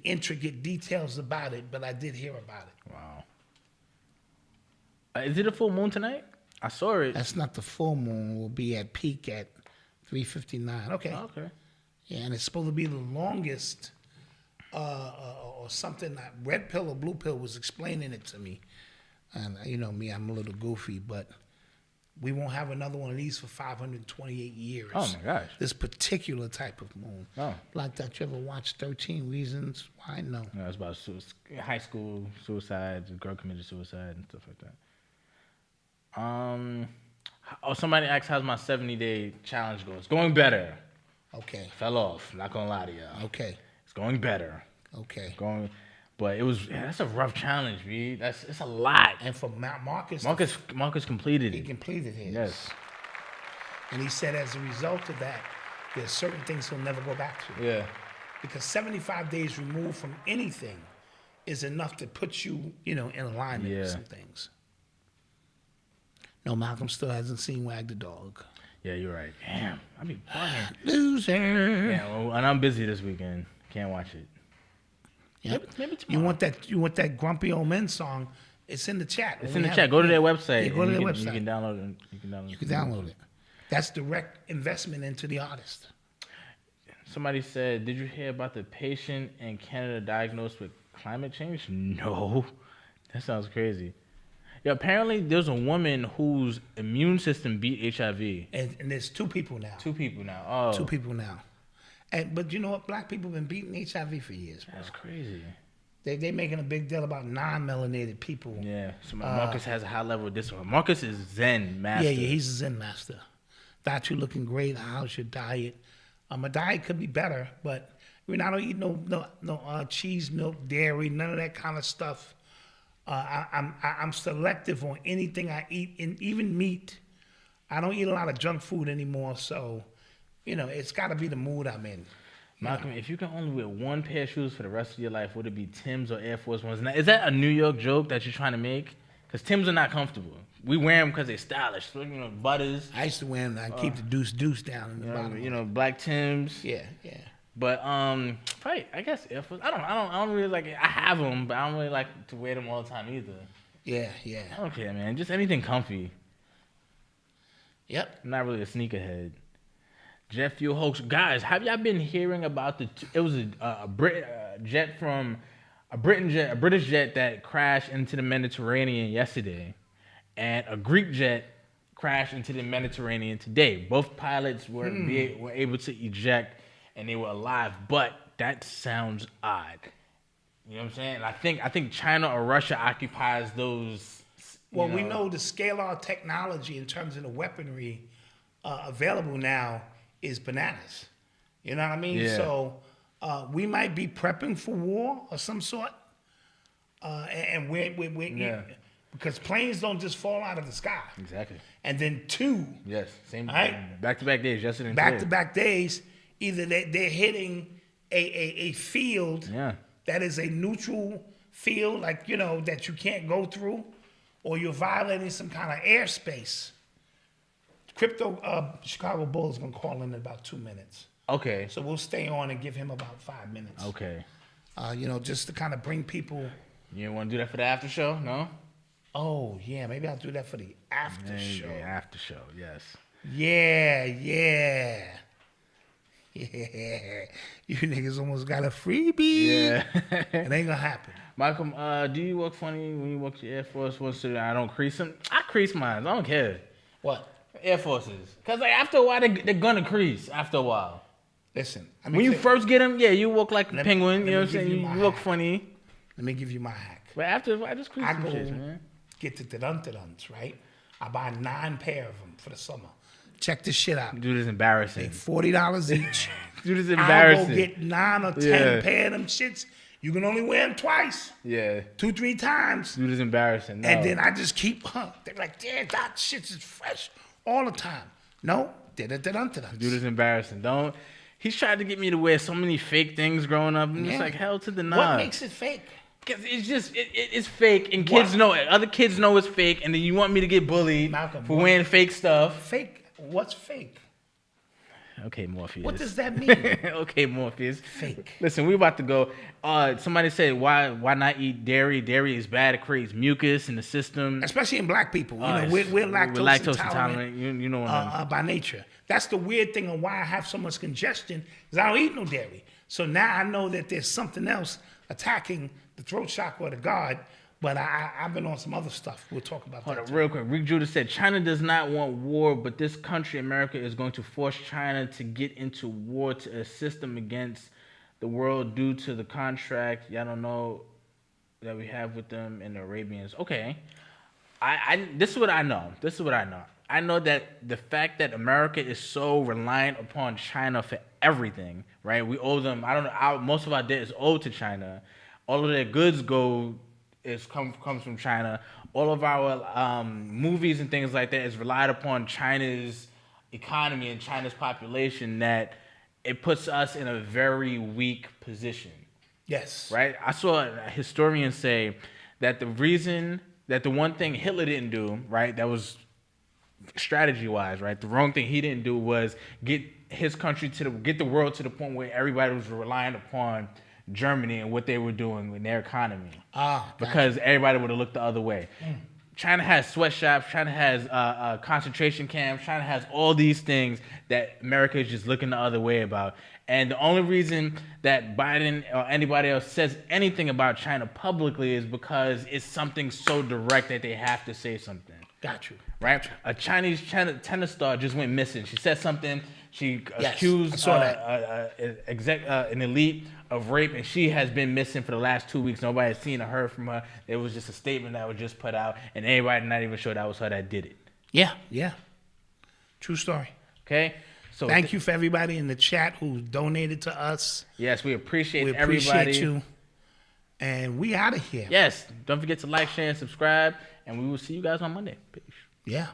[SPEAKER 1] intricate details about it, but I did hear about it.
[SPEAKER 3] Wow. Is it a full moon tonight? I saw it.
[SPEAKER 1] That's not the full moon. We'll be at peak at 3:59. Okay.
[SPEAKER 3] Okay.
[SPEAKER 1] Yeah, and it's supposed to be the longest or something. Like Red Pill or Blue Pill was explaining it to me. And you know me, I'm a little goofy, but we won't have another one of these for 528 years.
[SPEAKER 3] Oh my gosh.
[SPEAKER 1] This particular type of moon.
[SPEAKER 3] Oh.
[SPEAKER 1] Like that, you ever watched 13 Reasons Why? No.
[SPEAKER 3] No, it's about high school suicides, a girl committed suicide and stuff like that. Somebody asked how's my 70-day challenge going. It's going better.
[SPEAKER 1] Okay.
[SPEAKER 3] Fell off. Not gonna lie to y'all.
[SPEAKER 1] Okay.
[SPEAKER 3] It's going better.
[SPEAKER 1] Okay.
[SPEAKER 3] But it was that's a rough challenge, B. It's a lot.
[SPEAKER 1] And for Marcus
[SPEAKER 3] completed it.
[SPEAKER 1] He completed his.
[SPEAKER 3] Yes.
[SPEAKER 1] And he said as a result of that, there's certain things he'll never go back to.
[SPEAKER 3] Yeah.
[SPEAKER 1] Because 75 days removed from anything is enough to put you, in alignment with some things. No, Malcolm still hasn't seen Wag the Dog.
[SPEAKER 3] Yeah, you're right. Damn, I be bugging.
[SPEAKER 1] Loser.
[SPEAKER 3] Yeah, well, and I'm busy this weekend. Can't watch it.
[SPEAKER 1] Yep.
[SPEAKER 3] Maybe tomorrow.
[SPEAKER 1] You want that Grumpy Old Men song? It's in the chat.
[SPEAKER 3] It's in the chat. Go to their website.
[SPEAKER 1] Yeah, go to their website.
[SPEAKER 3] You can download it.
[SPEAKER 1] You can download it. That's direct investment into the artist.
[SPEAKER 3] Somebody said, did you hear about the patient in Canada diagnosed with climate change? No. That sounds crazy. Yeah, apparently there's a woman whose immune system beat HIV.
[SPEAKER 1] And there's two people now.
[SPEAKER 3] Two people now. Oh.
[SPEAKER 1] Two people now. But you know what? Black people have been beating HIV for years, bro.
[SPEAKER 3] That's crazy.
[SPEAKER 1] They making a big deal about non-melanated people.
[SPEAKER 3] Yeah. So Marcus has a high level of disorder. Marcus is Zen master.
[SPEAKER 1] Yeah, he's a Zen master. Thought you looking great. How's your diet? My diet could be better, but I don't eat no cheese, milk, dairy, none of that kind of stuff. I'm selective on anything I eat, and even meat. I don't eat a lot of junk food anymore, so it's got to be the mood I'm in.
[SPEAKER 3] Malcolm, if you can only wear one pair of shoes for the rest of your life, would it be Tim's or Air Force Ones? Now, is that a New York joke that you're trying to make? Because Tim's are not comfortable. We wear them because they're stylish. So, Butters.
[SPEAKER 1] I used to wear them. I keep the deuce down in the bottom.
[SPEAKER 3] Black Tim's.
[SPEAKER 1] Yeah.
[SPEAKER 3] But probably I guess Air Force. I don't really like it. I have them, but I don't really like to wear them all the time either.
[SPEAKER 1] Yeah.
[SPEAKER 3] I don't care, man. Just anything comfy.
[SPEAKER 1] Yep.
[SPEAKER 3] I'm not really a sneakerhead. Jet fuel hoax, guys. Have y'all been hearing about it was a British jet that crashed into the Mediterranean yesterday, and a Greek jet crashed into the Mediterranean today. Both pilots were able to eject, and they were alive. But that sounds odd. You know what I'm saying? And I think China or Russia occupies those.
[SPEAKER 1] Well, we know the scalar technology in terms of the weaponry available now is bananas. You know what I mean?
[SPEAKER 3] Yeah.
[SPEAKER 1] So we might be prepping for war of some sort. And we're because planes don't just fall out of the sky.
[SPEAKER 3] Exactly.
[SPEAKER 1] and then 2.
[SPEAKER 3] Yes, same.
[SPEAKER 1] Right?
[SPEAKER 3] Back-to-back days, yesterday and
[SPEAKER 1] Back
[SPEAKER 3] today.
[SPEAKER 1] to back days. Either they're hitting a field that is a neutral field, like, you know, that you can't go through, or you're violating some kind of airspace. Chicago Bulls is gonna call in about 2 minutes.
[SPEAKER 3] Okay.
[SPEAKER 1] So we'll stay on and give him about 5 minutes.
[SPEAKER 3] Okay.
[SPEAKER 1] You know, just to kind of bring people.
[SPEAKER 3] You want to do that for the after show? No?
[SPEAKER 1] Oh, yeah. Maybe I'll do that for the after show.
[SPEAKER 3] Yeah, after show, yes.
[SPEAKER 1] Yeah. You niggas almost got a freebie.
[SPEAKER 3] Yeah.
[SPEAKER 1] It ain't gonna happen.
[SPEAKER 3] Malcolm, do you look funny when you walk your Air Force One? So I don't crease them? I crease mine. I don't care.
[SPEAKER 1] What?
[SPEAKER 3] Air Forces. Because like, after a while, they're going to crease after a while.
[SPEAKER 1] Listen.
[SPEAKER 3] When you first get them, yeah, you look like a penguin. You know what I'm saying? You look funny.
[SPEAKER 1] Let me give you my hack.
[SPEAKER 3] But after, I just crease
[SPEAKER 1] I
[SPEAKER 3] some
[SPEAKER 1] go
[SPEAKER 3] shit, man.
[SPEAKER 1] get the duns, right? I buy 9 pair of them for the summer. Check this shit out.
[SPEAKER 3] Dude, is embarrassing.
[SPEAKER 1] They $40 each.
[SPEAKER 3] Dude, is embarrassing.
[SPEAKER 1] I'll go get 9 or 10 pair of them shits. You can only wear them twice.
[SPEAKER 3] Yeah.
[SPEAKER 1] 2-3 times.
[SPEAKER 3] Dude, is embarrassing. No.
[SPEAKER 1] And then I just keep, they're like, yeah, that shit is fresh all the time. No.
[SPEAKER 3] Dude, is embarrassing. Don't. He's tried to get me to wear so many fake things growing up. I'm just like, hell to the nah.
[SPEAKER 1] What makes it fake?
[SPEAKER 3] Because it's just, it's fake, and kids know it. Other kids know it's fake, and then you want me to get bullied for wearing fake stuff.
[SPEAKER 1] Fake? What's fake?
[SPEAKER 3] Okay, Morpheus.
[SPEAKER 1] What does that mean?
[SPEAKER 3] Okay, Morpheus.
[SPEAKER 1] Fake.
[SPEAKER 3] Listen, we about to go. Somebody said, why not eat dairy? Dairy is bad. It creates mucus in the system.
[SPEAKER 1] Especially in black people. You know, we're lactose intolerant.
[SPEAKER 3] You know what I mean.
[SPEAKER 1] By nature. That's the weird thing of why I have so much congestion, is I don't eat no dairy. So now I know that there's something else attacking the throat chakra or the guard. But I've been on some other stuff. We'll talk about that.
[SPEAKER 3] Hold on, real quick. Rick Judah said, China does not want war, but this country, America, is going to force China to get into war to assist them against the world due to the contract. Y'all don't know that we have with them and the Arabians. Okay. This is what I know. I know that the fact that America is so reliant upon China for everything, right? We owe them, most of our debt is owed to China. All of their goods comes from China. All of our movies and things like that is relied upon China's economy and China's population, that it puts us in a very weak position.
[SPEAKER 1] Yes.
[SPEAKER 3] Right? I saw a historian say that the one thing Hitler didn't do, right, that was strategy-wise, right, the wrong thing he didn't do was get his country get the world to the point where everybody was relying upon Germany and what they were doing with their economy. Because everybody would have looked the other way. China has sweatshops. China has concentration camps. China has all these things that America is just looking the other way about. And the only reason that Biden or anybody else says anything about China publicly is because it's something so direct that they have to say something.
[SPEAKER 1] Got you.
[SPEAKER 3] Right? A Chinese tennis star just went missing. She said something. She accused an elite of rape, and she has been missing for the last 2 weeks. Nobody has seen or heard from her. There was just a statement that was just put out, and everybody not even sure that was her that did it.
[SPEAKER 1] Yeah. True story.
[SPEAKER 3] Okay? So
[SPEAKER 1] thank you for everybody in the chat who donated to us.
[SPEAKER 3] Yes, we appreciate
[SPEAKER 1] everybody. We appreciate you. And we out of here.
[SPEAKER 3] Yes. Don't forget to like, share, and subscribe, and we will see you guys on Monday. Peace.
[SPEAKER 1] Yeah.